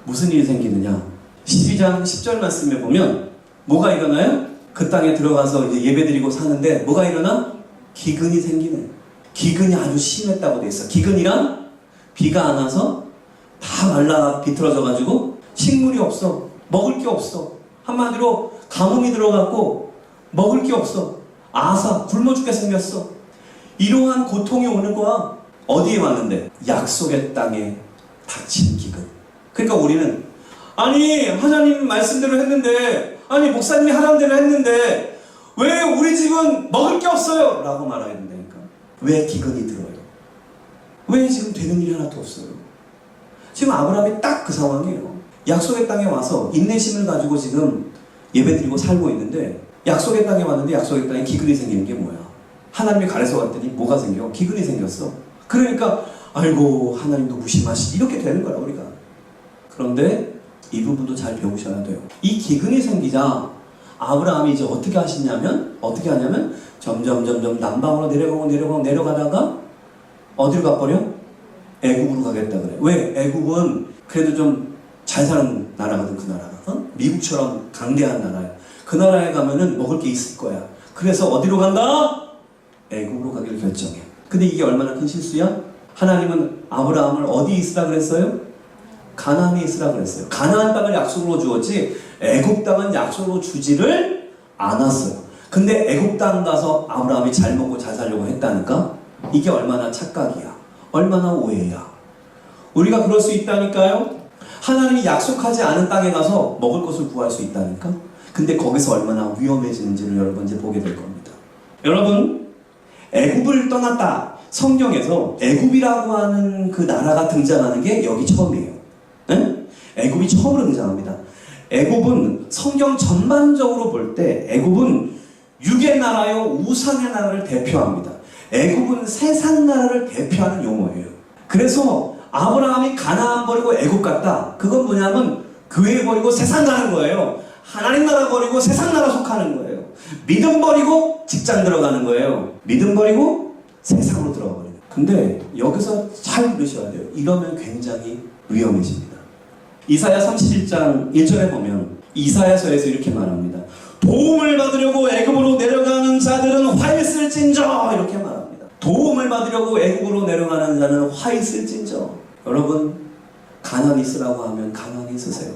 무슨 일이 생기느냐? 12장 10절 말씀에 보면 뭐가 일어나요? 그 땅에 들어가서 이제 예배드리고 사는데 뭐가 일어나? 기근이 생기네. 기근이 아주 심했다고 돼 있어. 기근이란 비가 안 와서 다 말라 비틀어져가지고 식물이 없어. 먹을 게 없어. 한마디로 가뭄이 들어갔고 먹을 게 없어. 아사 굶어 죽게 생겼어. 이러한 고통이 오는 거야. 어디에 왔는데? 약속의 땅에 닥친 기근. 그러니까 우리는 아니 하나님 말씀대로 했는데, 아니 목사님이 하라는 대로 했는데 왜 우리 집은 먹을 게 없어요? 라고 말해야 된다니까. 왜 기근이 들어요? 왜 지금 되는 일이 하나도 없어요? 지금 아브라함이 딱 그 상황이에요. 약속의 땅에 와서 인내심을 가지고 지금 예배드리고 살고 있는데 약속의 땅에 왔는데 약속의 땅에 기근이 생기는 게 뭐야? 하나님이 가래서 왔더니 뭐가 생겨? 기근이 생겼어. 그러니까 아이고 하나님도 무심하시지 이렇게 되는 거야 우리가. 그런데 이 부분도 잘 배우셔야 돼요. 이 기근이 생기자 아브라함이 이제 어떻게 하시냐면 점점 남방으로 내려가다가 어디로 가버려? 애국으로 가겠다 그래. 왜? 애국은 그래도 좀 잘 사는 나라거든. 그 나라가 미국처럼 강대한 나라야. 그 나라에 가면은 먹을 게 있을 거야. 그래서 어디로 간다? 애국으로 가기를 결정해. 근데 이게 얼마나 큰 실수야? 하나님은 아브라함을 어디 있으라 그랬어요? 가나안에 있으라 그랬어요. 가나안 땅을 약속으로 주었지 애국 땅은 약속으로 주지를 않았어요. 근데 애국 땅 가서 아브라함이 잘 먹고 잘 살려고 했다니까? 이게 얼마나 착각이야. 얼마나 오해야. 우리가 그럴 수 있다니까요. 하나님이 약속하지 않은 땅에 가서 먹을 것을 구할 수 있다니까? 근데 거기서 얼마나 위험해지는지를 여러분 이제 보게 될 겁니다. 여러분, 애굽을 떠났다. 성경에서 애굽이라고 하는 그 나라가 등장하는 게 여기 처음이에요. 네? 애굽이 처음으로 등장합니다. 애굽은 성경 전반적으로 볼 때 애굽은 육의 나라요 우상의 나라를 대표합니다. 애굽은 세상 나라를 대표하는 용어예요. 그래서 아브라함이 가나안 버리고 애굽 갔다. 그건 뭐냐면 교회 버리고 세상 가는 거예요. 하나님 나라 버리고 세상 나라 속하는 거예요. 믿음 버리고 직장 들어가는 거예요. 믿음 버리고 세상으로 들어가 버리는 거예요. 근데 여기서 잘 들으셔야 돼요. 이러면 굉장히 위험해집니다. 이사야 31장 1절에 보면 이사야서에서 이렇게 말합니다. 도움을 받으려고 애굽으로 내려가는 자들은 화 있을진저 이렇게 말합니다. 도움을 받으려고 애굽으로 내려가는 자는 화 있을진저. 여러분, 가난이 있으라고 하면 가난이 있으세요.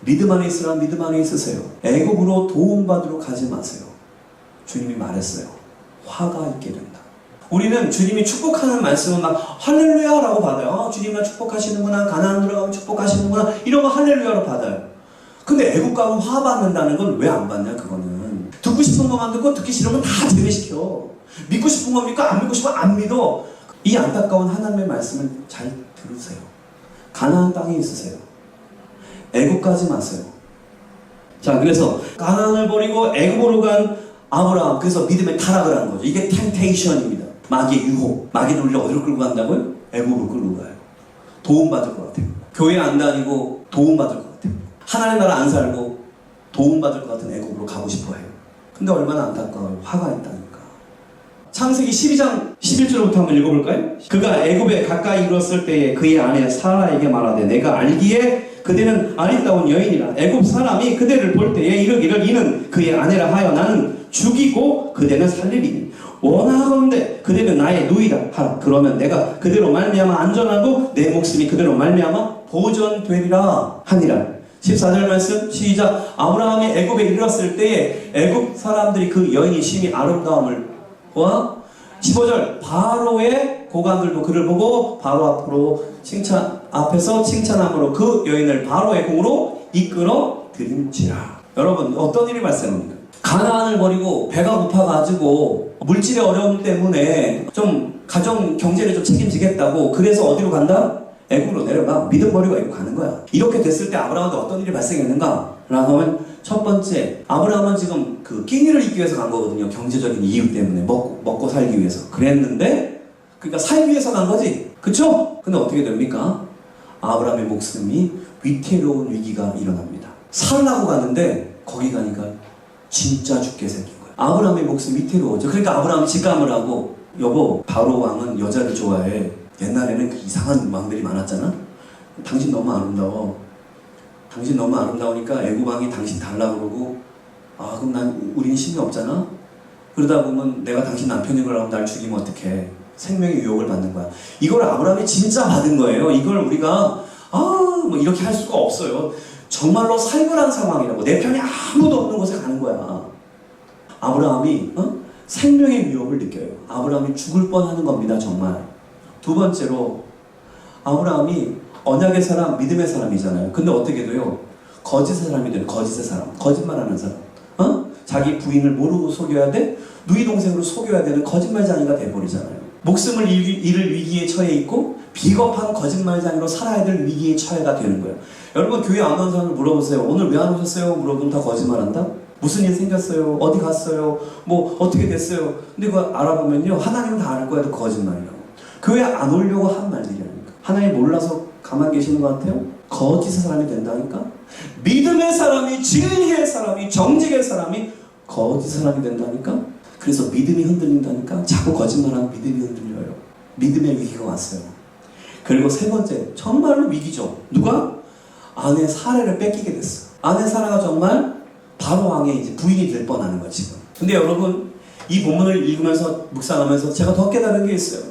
믿음 안에 있으라면 믿음 안에 있으세요. 애굽으로 도움받으러 가지 마세요. 주님이 말했어요. 화가 있게 된다. 우리는 주님이 축복하는 말씀은 막 할렐루야라고 받아요. 주님이 축복하시는구나. 가나안 들어가면 축복하시는구나. 이런 거 할렐루야로 받아요. 근데 애국 가면 화 받는다는 건 왜 안 받냐 그거는. 듣고 싶은 것만 듣고 듣기 싫으면 다 제외시켜. 믿고 싶은 거 믿고 안 믿고 싶으면 안 믿어. 이 안타까운 하나님의 말씀을 잘 들으세요. 가나안 땅에 있으세요. 애국 가지 마세요. 자, 그래서 가나안을 버리고 애국으로 간 아브라함, 그래서 믿음의 타락을 한 거죠. 이게 템테이션입니다. 마귀의 유혹. 마귀는 우리를 어디로 끌고 간다고요? 애국으로 끌고 가요. 도움받을 것 같아요. 교회 안 다니고 도움받을 것 같아요. 하나님 나라 안 살고 도움받을 것 같은 애국으로 가고 싶어 해요. 근데 얼마나 안타까워요. 화가 있다니까. 창세기 12장 11절부터 한번 읽어볼까요? 그가 애굽에 가까이 이르렀을 때에 그의 아내 사라에게 말하되 내가 알기에 그대는 아리따운 여인이라. 애굽 사람이 그대를 볼 때에 이르기를 이는 그의 아내라 하여 나는 죽이고 그대는 살리리니 원하건대 그대는 나의 누이라 하라. 그러면 내가 그대로 말미암아 안전하고 내 목숨이 그대로 말미암아 보존되리라 하니라. 14절 말씀 시작. 아브라함이 애굽에 이르렀을 때에 애굽 사람들이 그 여인이 심히 아름다움을 보아 15절 바로의 고관들도 그를 보고 바로 앞에서 칭찬함으로 그 여인을 바로의 궁으로 이끌어 들인지라. 여러분 어떤 일이 발생합니까? 가나안을 버리고 배가 고파가지고 물질의 어려움 때문에 좀 가정 경제를 좀 책임지겠다고 그래서 어디로 간다? 애굽으로 내려가. 믿음 버리고 애굽 가는 거야. 이렇게 됐을 때 아브라함한테 어떤 일이 발생했는가? 라고 하면 첫 번째, 아브라함은 지금 그 끼니를 잇기 위해서 간 거거든요. 경제적인 이유 때문에 먹고 살기 위해서 그랬는데, 그러니까 살기 위해서 간 거지, 그쵸? 근데 어떻게 됩니까? 아브라함의 목숨이 위태로운 위기가 일어납니다. 살라고 가는데 거기 가니까 진짜 죽게 생긴 거예요. 아브라함의 목숨이 위태로워져. 그러니까 아브라함이 직감을 하고, 여보, 바로 왕은 여자를 좋아해. 옛날에는 그 이상한 왕들이 많았잖아. 당신 너무 아름다워. 당신 너무 아름다우니까 애굽 왕이 당신 달라고 그러고, 아 그럼 우린 힘이 없잖아. 그러다 보면 내가 당신 남편인 걸 알고 날 죽이면 어떡해. 생명의 유혹을 받는 거야. 이걸 아브라함이 진짜 받은 거예요. 이걸 우리가 뭐 이렇게 할 수가 없어요. 정말로 살벌한 상황이라고. 내 편이 아무도 없는 곳에 가는 거야. 아브라함이 생명의 위협을 느껴요. 아브라함이 죽을 뻔하는 겁니다. 정말. 두 번째로, 아브라함이 언약의 사람, 믿음의 사람이잖아요. 근데 어떻게 돼요? 거짓의 사람이 돼요. 거짓의 사람, 거짓말하는 사람. 자기 부인을 모르고 속여야 돼? 누이 동생으로 속여야 되는 거짓말쟁이가 돼버리잖아요. 목숨을 잃을 위기에 처해 있고 비겁한 거짓말쟁이로 살아야 될 위기에 처해가 되는 거예요. 여러분 교회 안 오는 사람을 물어보세요. 오늘 왜 안 오셨어요? 물어보면 다 거짓말한다? 무슨 일 생겼어요? 어디 갔어요? 뭐 어떻게 됐어요? 근데 그거 알아보면요, 하나님은 다 알 거야. 거짓말이라고. 교회 안 오려고 한 말들이라니까. 하나님 몰라서 가만 계시는 것 같아요? 거짓의 사람이 된다니까? 믿음의 사람이, 진리의 사람이, 정직의 사람이 거짓의 사람이 된다니까? 그래서 믿음이 흔들린다니까? 자꾸 거짓말하면 믿음이 흔들려요. 믿음의 위기가 왔어요. 그리고 세 번째, 정말로 위기죠. 누가? 아내 사라를 뺏기게 됐어. 아내 사라가 정말 바로 왕의 이제 부인이 될 뻔하는 거야 지금. 근데 여러분, 이 본문을 읽으면서 묵상하면서 제가 더 깨달은 게 있어요.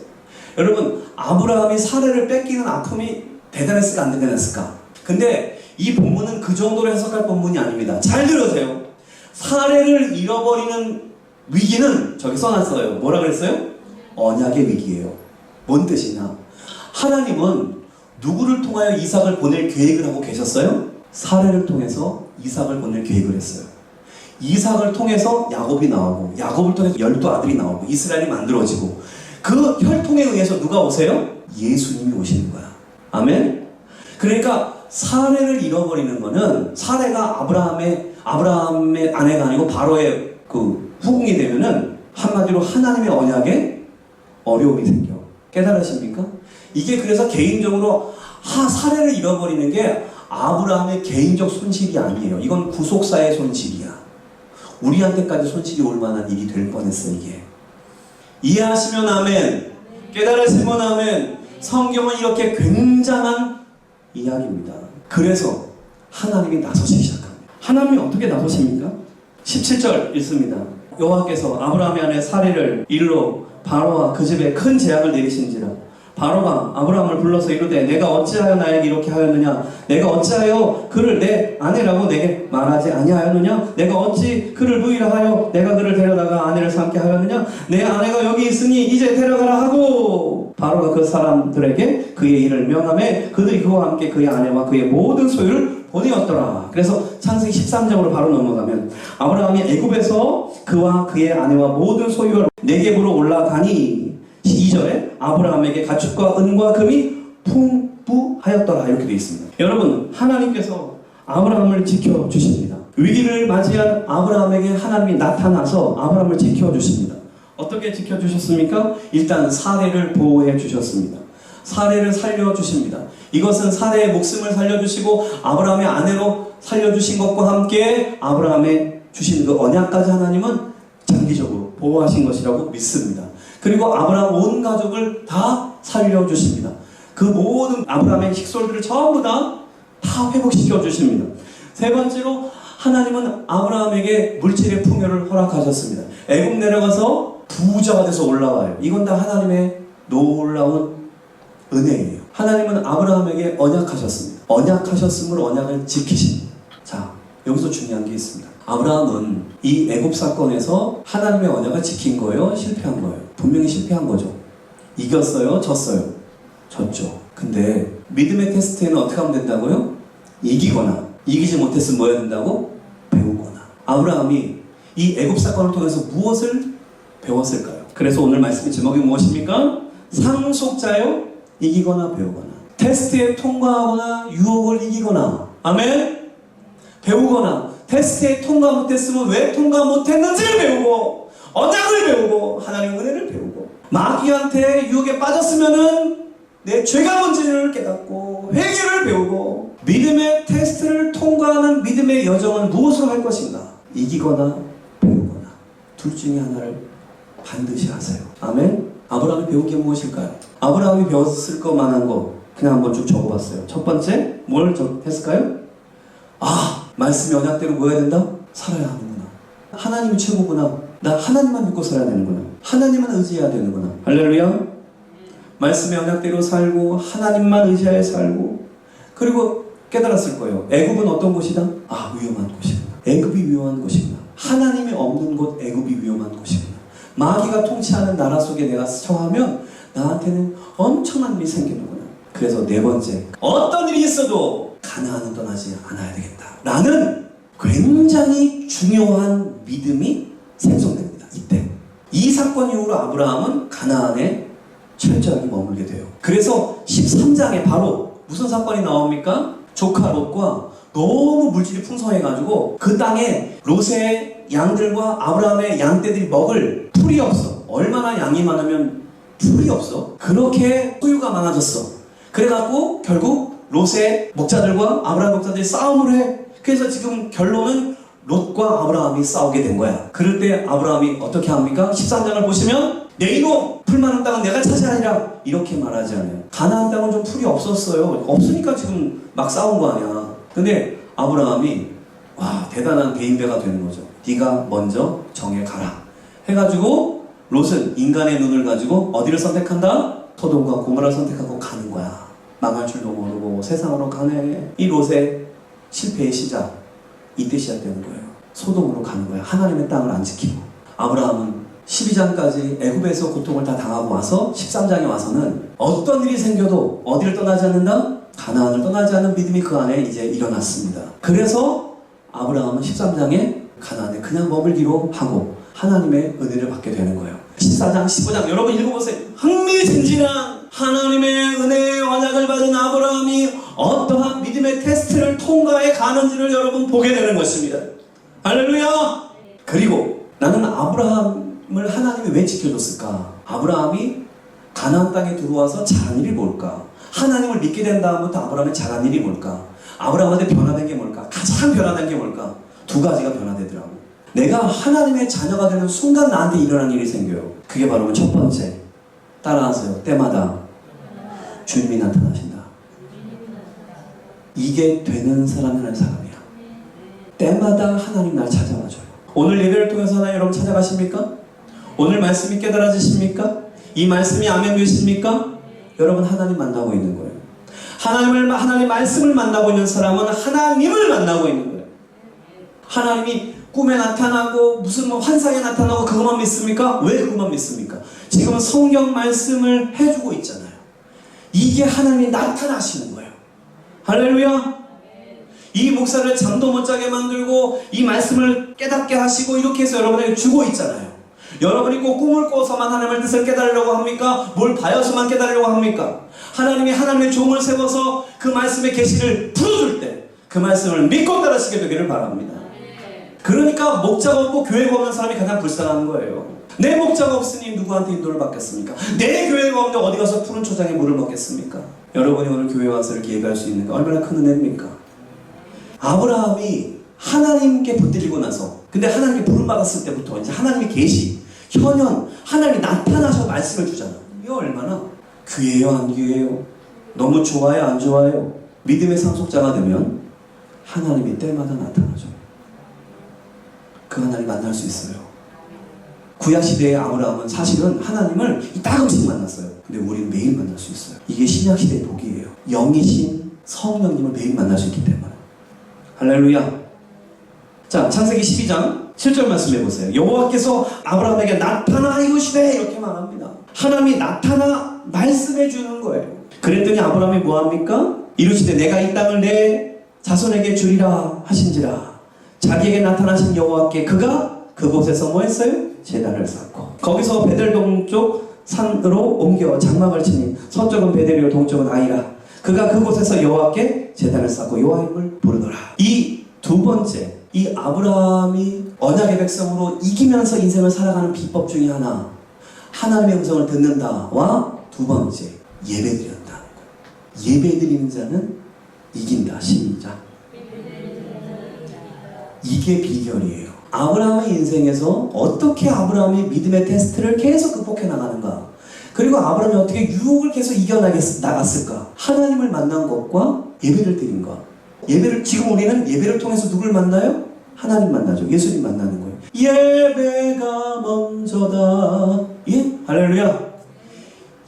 여러분, 아브라함이 사라를 뺏기는 아픔이 대단했을까 안 대단했을까? 근데 이 본문은 그 정도로 해석할 본문이 아닙니다. 잘 들으세요. 사라를 잃어버리는 위기는 저기 써놨어요. 뭐라 그랬어요? 언약의 위기예요. 뭔 뜻이냐? 하나님은 누구를 통하여 이삭을 보낼 계획을 하고 계셨어요? 사라를 통해서 이삭을 보낼 계획을 했어요. 이삭을 통해서 야곱이 나오고, 야곱을 통해서 12아들이 나오고, 이스라엘이 만들어지고, 그 혈통에 의해서 누가 오세요? 예수님이 오시는 거야. 아멘? 그러니까 사라를 잃어버리는 거는, 사라가 아브라함의 아내가 아니고 바로의 그 후궁이 되면은 한마디로 하나님의 언약에 어려움이 생겨. 깨달으십니까? 이게 그래서 개인적으로 사라를 잃어버리는 게 아브라함의 개인적 손실이 아니에요. 이건 구속사의 손실이야. 우리한테까지 손실이 올 만한 일이 될 뻔했어. 이게 이해하시면 아멘, 깨달으시면 아멘. 성경은 이렇게 굉장한 이야기입니다. 그래서 하나님이 나서시기 시작합니다. 하나님이 어떻게 나서십니까? 17절 읽습니다. 여호와께서 아브라함의 아내 사라를 이르러 바로와 그 집에 큰 재앙을 내리신지라. 바로가 아브라함을 불러서 이르되 내가 어찌하여 나에게 이렇게 하였느냐? 내가 어찌하여 그를 내 아내라고 내게 말하지 아니하였느냐? 내가 어찌 그를 누이라 하여 내가 그를 데려다가 아내를 삼게 하였느냐? 내 아내가 여기 있으니 이제 데려가라 하고, 바로가 그 사람들에게 그의 일을 명하매 그들이 그와 함께 그의 아내와 그의 모든 소유를 보내었더라. 그래서 창세기 13장으로 바로 넘어가면, 아브라함이 애굽에서 그와 그의 아내와 모든 소유를 네겝으로 올라가니 2절에 아브라함에게 가축과 은과 금이 풍부하였더라 이렇게 되어 있습니다. 여러분, 하나님께서 아브라함을 지켜주십니다. 위기를 맞이한 아브라함에게 하나님이 나타나서 아브라함을 지켜주십니다. 어떻게 지켜주셨습니까? 일단 사라를 보호해 주셨습니다. 사라를 살려주십니다. 이것은 사라의 목숨을 살려주시고 아브라함의 아내로 살려주신 것과 함께 아브라함의 주신 그 언약까지 하나님은 장기적으로 보호하신 것이라고 믿습니다. 그리고 아브라함 온 가족을 다 살려주십니다. 그 모든 아브라함의 식솔들을 전부 다 회복시켜 주십니다. 세 번째로, 하나님은 아브라함에게 물질의 풍요를 허락하셨습니다. 애굽 내려가서 부자가 돼서 올라와요. 이건 다 하나님의 놀라운 은혜예요. 하나님은 아브라함에게 언약하셨습니다. 언약하셨음을 언약을 지키십니다. 자, 여기서 중요한 게 있습니다. 아브라함은 이 애굽 사건에서 하나님의 언약을 지킨 거예요? 실패한 거예요? 분명히 실패한 거죠. 이겼어요? 졌어요? 졌죠. 근데 믿음의 테스트에는 어떻게 하면 된다고요? 이기거나 이기지 못했으면 뭐 해야 된다고? 배우거나. 아브라함이 이 애굽 사건을 통해서 무엇을 배웠을까요? 그래서 오늘 말씀의 제목이 무엇입니까? 상속자요? 이기거나 배우거나. 테스트에 통과하거나 유혹을 이기거나. 아멘? 배우거나. 테스트에 통과 못했으면 왜 통과 못했는지를 배우고, 언약을 배우고, 하나님의 은혜를 배우고, 마귀한테 유혹에 빠졌으면은 내 죄가 뭔지를 깨닫고 회개를 배우고, 믿음의 테스트를 통과하는 믿음의 여정은 무엇으로 할 것인가? 이기거나 배우거나. 둘 중에 하나를 반드시 하세요. 아멘? 아브라함이 배운 게 무엇일까요? 아브라함이 배웠을 것만한 거 그냥 한번 쭉 적어봤어요. 첫 번째, 뭘 했을까요? 말씀이 언약대로 뭐 해야 된다? 살아야 하는구나. 하나님이 최고구나. 나 하나님만 믿고 살아야 되는구나. 하나님만 의지해야 되는구나. 할렐루야. 말씀의 언약대로 살고 하나님만 의지하여 살고, 그리고 깨달았을 거예요. 애굽은 어떤 곳이다? 위험한 곳이구나. 애굽이 위험한 곳이구나. 하나님이 없는 곳 애굽이 위험한 곳이구나. 마귀가 통치하는 나라 속에 내가 처하면 나한테는 엄청난 일이 생기는구나. 그래서 네 번째, 어떤 일이 있어도 가나안은 떠나지 않아야 되겠다 라는 굉장히 중요한 믿음이 생성됩니다. 이때 이 사건 이후로 아브라함은 가나안에 철저하게 머물게 돼요. 그래서 13장에 바로 무슨 사건이 나옵니까? 조카 롯과 너무 물질이 풍성해가지고 그 땅에 롯의 양들과 아브라함의 양떼들이 먹을 풀이 없어. 얼마나 양이 많으면 풀이 없어. 그렇게 소유가 많아졌어. 그래갖고 결국 롯의 목자들과 아브라함 목자들이 싸움을 해. 그래서 지금 결론은 롯과 아브라함이 싸우게 된 거야. 그럴 때 아브라함이 어떻게 합니까? 13장을 보시면 내 이놈 풀 많은 땅은 내가 차지하리라 이렇게 말하지 않아요. 가나안 땅은 좀 풀이 없었어요. 없으니까 지금 막 싸운 거 아니야. 근데 아브라함이 대단한 대인배가 되는 거죠. 네가 먼저 정해 가라 해가지고 롯은 인간의 눈을 가지고 어디를 선택한다? 소돔과 고모라를 선택하고 가는 거야. 망할 줄도 모르고 세상으로 가네. 이 롯의 실패의 시작, 이때 시작되는 거예요. 소돔으로 가는 거야. 하나님의 땅을 안 지키고. 아브라함은 12장까지 애굽에서 고통을 다 당하고 와서 13장에 와서는 어떤 일이 생겨도 어디를 떠나지 않는다? 가나안을 떠나지 않는 믿음이 그 안에 이제 일어났습니다. 그래서 아브라함은 13장에 가나안에 그냥 머물기로 하고 하나님의 은혜를 받게 되는 거예요. 14장, 15장 여러분 읽어보세요. 흥미진진한 하나님의 은혜의 언약을 받은 아브라함이 어떠한 믿음의 테스트를 통과해 가는지를 여러분 보게 되는 것입니다. 할렐루야! 그리고 나는 아브라함을 하나님이 왜 지켜줬을까? 아브라함이 가나안 땅에 들어와서 잘한 일이 뭘까? 하나님을 믿게 된 다음부터 아브라함이 잘한 일이 뭘까? 아브라함한테 변화된 게 뭘까? 가장 변화된 게 뭘까? 두 가지가 변화되더라고. 내가 하나님의 자녀가 되는 순간 나한테 일어난 일이 생겨요. 그게 바로 첫 번째, 따라하세요. 때마다 주님이 나타나신다. 이게 되는 사람이라는 사람이야. 때마다 하나님 날 찾아와줘요. 오늘 예배를 통해서 하나님 여러분 찾아가십니까? 오늘 말씀이 깨달아지십니까? 이 말씀이 아멘 되십니까? 여러분 하나님 만나고 있는 거예요. 하나님 말씀을 만나고 있는 사람은 하나님을 만나고 있는 거예요. 하나님이 꿈에 나타나고 무슨 환상에 나타나고 그것만 믿습니까? 왜 그것만 믿습니까? 지금 성경 말씀을 해주고 있잖아요. 이게 하나님이 나타나시는 거예요. 할렐루야! 이 목사를 잠도 못 자게 만들고 이 말씀을 깨닫게 하시고 이렇게 해서 여러분에게 주고 있잖아요. 여러분이 꼭 꿈을 꿔서만 하나님의 뜻을 깨달으려고 합니까? 뭘 봐서만 깨달으려고 합니까? 하나님이 하나님의 종을 세워서 그 말씀의 계시를 풀어줄 때 그 말씀을 믿고 따르시게 되기를 바랍니다. 그러니까 목자가 없고 교회가 없는 사람이 가장 불쌍한 거예요. 내 목자가 없으니 누구한테 인도를 받겠습니까? 내 교회가 없는데 어디 가서 푸른 초장에 물을 먹겠습니까? 여러분이 오늘 교회 와서 이렇게 예배할 수 있는 게 얼마나 큰 은혜입니까? 아브라함이 하나님께 붙들리고 나서, 근데 하나님께 부름받았을 때부터 이제 하나님의 계시, 현현, 하나님이 나타나셔 말씀을 주잖아. 이거 얼마나 귀해요, 안 귀해요? 너무 좋아요, 안 좋아요? 믿음의 상속자가 되면 하나님이 때마다 나타나죠. 그 하나님 만날 수 있어요. 구약시대의 아브라함은 사실은 하나님을 따끔씩 만났어요. 근데 우리는 매일 만날 수 있어요. 이게 신약시대의 복이에요. 영이신 성령님을 매일 만날 수 있기 때문에. 할렐루야. 자, 창세기 12장 7절 말씀해 보세요. 여호와께서 아브라함에게 나타나 이루시되 이렇게 말합니다. 하나님이 나타나 말씀해 주는 거예요. 그랬더니 아브라함이 뭐합니까? 이루시되 내가 이 땅을 내 자손에게 주리라 하신지라. 자기에게 나타나신 여호와께 그가 그곳에서 뭐 했어요? 제단을 쌓고 거기서 베델 동쪽 산으로 옮겨 장막을 치니 서쪽은 베델이요 동쪽은 아이라. 그가 그곳에서 여호와께 제단을 쌓고 여호와 이름을 부르더라. 이 두 번째, 이 아브라함이 언약의 백성으로 이기면서 인생을 살아가는 비법 중에 하나, 하나님의 음성을 듣는다와 두 번째, 예배드린다는 거예요. 예배드리는 자는 이긴다. 시작. 이게 비결이에요. 아브라함의 인생에서 어떻게 아브라함이 믿음의 테스트를 계속 극복해 나가는가, 그리고 아브라함이 어떻게 유혹을 계속 이겨나갔을까? 하나님을 만난 것과 예배를 드린 것. 지금 우리는 예배를 통해서 누굴 만나요? 하나님 만나죠. 예수님 만나는 거예요. 예배가 먼저다. 예? 할렐루야.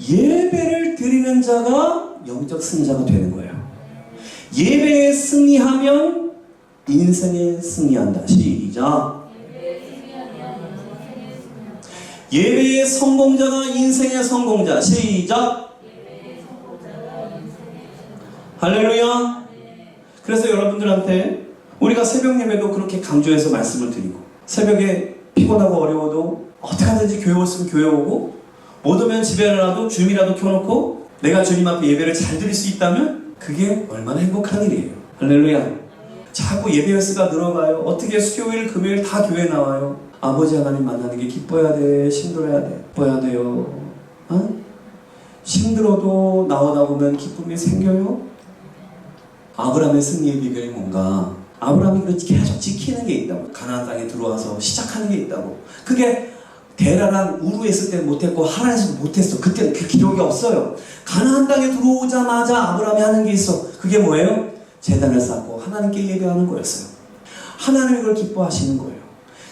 예배를 드리는 자가 영적 승자가 되는 거예요. 예배에 승리하면 인생에 승리한다. 시작. 예배의 성공자가 인생의 성공자. 시작. 할렐루야. 그래서 여러분들한테 우리가 새벽 예배도 그렇게 강조해서 말씀을 드리고, 새벽에 피곤하고 어려워도 어떻게 하든지 교회 왔으면 교회 오고, 못 오면 집에라도 줌이라도 켜놓고 내가 주님 앞에 예배를 잘 드릴 수 있다면 그게 얼마나 행복한 일이에요. 할렐루야. 자꾸 예배 횟수가 늘어가요. 어떻게 수요일 금요일 다 교회 나와요. 아버지 하나님 만나는 게 기뻐야 돼, 힘들어야 돼, 기뻐야 돼요. 힘들어도 나오다 보면 기쁨이 생겨요. 아브라함의 승리의 비결이 뭔가? 아브라함이 그렇게 계속 지키는 게 있다고. 가나안 땅에 들어와서 시작하는 게 있다고. 그게 데라랑 우르에 있을 때 못했고 하란에서도 못했어. 그때는 그 기록이 없어요. 가나안 땅에 들어오자마자 아브라함이 하는 게 있어. 그게 뭐예요? 제단을 쌓고 하나님께 예배하는 거였어요. 하나님이 그걸 기뻐하시는 거예요.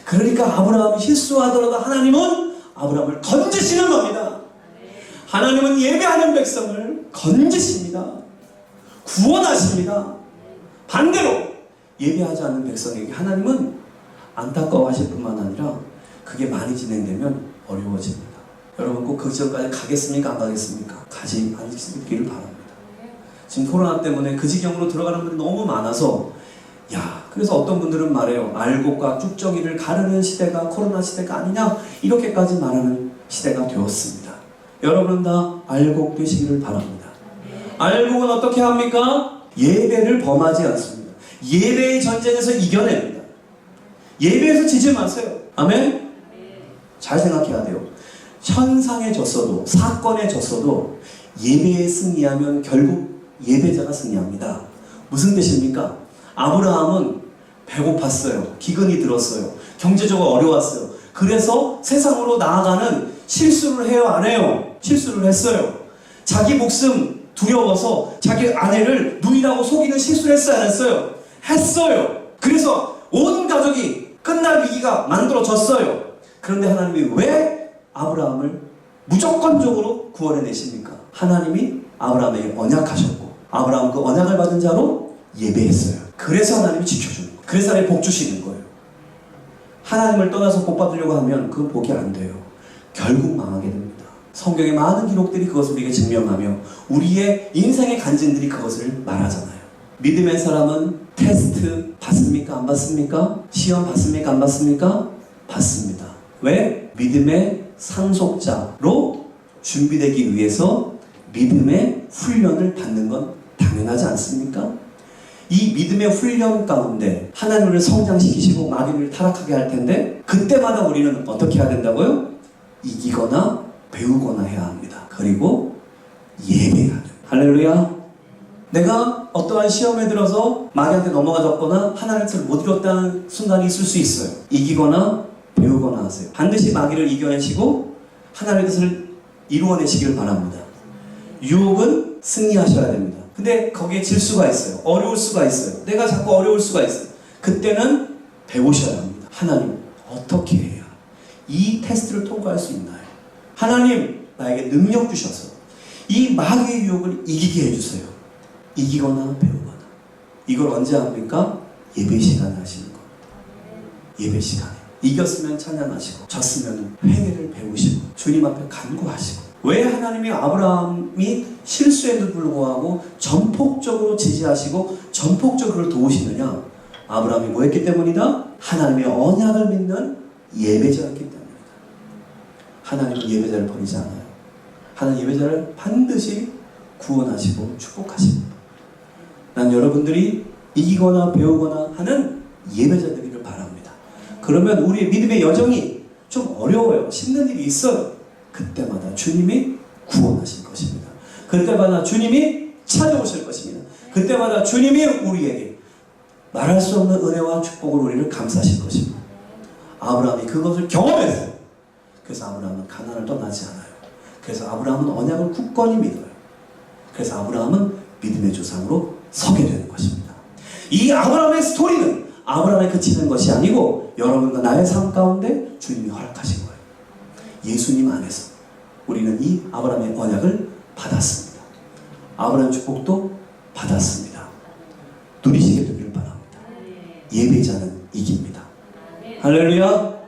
그러니까 아브라함이 실수하더라도 하나님은 아브라함을 건지시는 겁니다. 하나님은 예배하는 백성을 건지십니다. 구원하십니다. 반대로 예배하지 않는 백성에게 하나님은 안타까워하실 뿐만 아니라 그게 많이 진행되면 어려워집니다. 여러분 꼭 그 지역까지 가겠습니까? 안 가겠습니까? 가지 않기를 바랍니다. 지금 코로나 때문에 그 지경으로 들어가는 분들이 너무 많아서, 그래서 어떤 분들은 말해요. 알곡과 쭉정이를 가르는 시대가 코로나 시대가 아니냐, 이렇게까지 말하는 시대가 되었습니다. 여러분은 다 알곡 되시기를 바랍니다. 알곡은 어떻게 합니까? 예배를 범하지 않습니다. 예배의 전쟁에서 이겨냅니다. 예배에서 지지 마세요. 아멘? 잘 생각해야 돼요. 현상에 졌어도, 사건에 졌어도 예배에 승리하면 결국 예배자가 승리합니다. 무슨 뜻입니까? 아브라함은 배고팠어요. 기근이 들었어요. 경제적으로 어려웠어요. 그래서 세상으로 나아가는 실수를 해요? 안 해요? 실수를 했어요. 자기 목숨 두려워서 자기 아내를 누이라고 속이는 실수를 했어요? 안 했어요? 했어요. 그래서 온 가족이 끝날 위기가 만들어졌어요. 그런데 하나님이 왜 아브라함을 무조건적으로 구원해내십니까? 하나님이 아브라함에게 언약하셨고, 아브라함 그 언약을 받은 자로 예배했어요. 그래서 하나님이 지켜주는 거예요. 그래서 하나님이 복 주시는 거예요. 하나님을 떠나서 복 받으려고 하면 그 복이 안 돼요. 결국 망하게 됩니다. 성경의 많은 기록들이 그것을 우리에게 증명하며 우리의 인생의 간증들이 그것을 말하잖아요. 믿음의 사람은 테스트 받습니까? 안 받습니까? 시험 받습니까? 안 받습니까? 받습니다. 왜? 믿음의 상속자로 준비되기 위해서 믿음의 훈련을 받는 건 당연하지 않습니까? 이 믿음의 훈련 가운데 하나님을 성장시키시고 마귀를 타락하게 할 텐데, 그때마다 우리는 어떻게 해야 된다고요? 이기거나 배우거나 해야 합니다. 그리고 예배해야 돼요. 할렐루야. 내가 어떠한 시험에 들어서 마귀한테 넘어가졌거나 하나님의 뜻을 못 이뤘다는 순간이 있을 수 있어요. 이기거나 배우거나 하세요. 반드시 마귀를 이겨내시고 하나님의 뜻을 이루어내시기를 바랍니다. 유혹은 승리하셔야 됩니다. 근데 거기에 질 수가 있어요. 어려울 수가 있어요. 내가 자꾸 어려울 수가 있어요. 그때는 배우셔야 합니다. 하나님 어떻게 해야 이 테스트를 통과할 수 있나요? 하나님 나에게 능력 주셔서 이 마귀의 유혹을 이기게 해주세요. 이기거나 배우거나. 이걸 언제 합니까? 예배 시간에 하시는 겁니다. 예배 시간에 이겼으면 찬양하시고 졌으면 회개를 배우시고 주님 앞에 간구하시고 왜 하나님이 아브라함이 실수에도 불구하고 전폭적으로 지지하시고 전폭적으로 도우시느냐? 아브라함이 뭐 했기 때문이다? 하나님의 언약을 믿는 예배자였기 때문이다. 하나님은 예배자를 버리지 않아요. 하나님 예배자를 반드시 구원하시고 축복하십니다. 난 여러분들이 이기거나 배우거나 하는 예배자 되기를 바랍니다. 그러면 우리의 믿음의 여정이 좀 어려워요. 힘든 일이 있어요. 그때마다 주님이 구원하실 것입니다. 그때마다 주님이 찾아오실 것입니다. 그때마다 주님이 우리에게 말할 수 없는 은혜와 축복을 우리를 감싸실 것입니다. 아브라함이 그것을 경험했어요. 그래서 아브라함은 가나안을 떠나지 않아요. 그래서 아브라함은 언약을 굳건히 믿어요. 그래서 아브라함은 믿음의 조상으로 서게 되는 것입니다. 이 아브라함의 스토리는 아브라함에 그치는 것이 아니고 여러분과 나의 삶 가운데 주님이 허락하신 거예요. 예수님 안에서 우리는 이 아브라함의 언약을 받았습니다. 아브라함의 축복도 받았습니다. 누리시게 되기를 바랍니다. 예배자는 이깁니다. 할렐루야.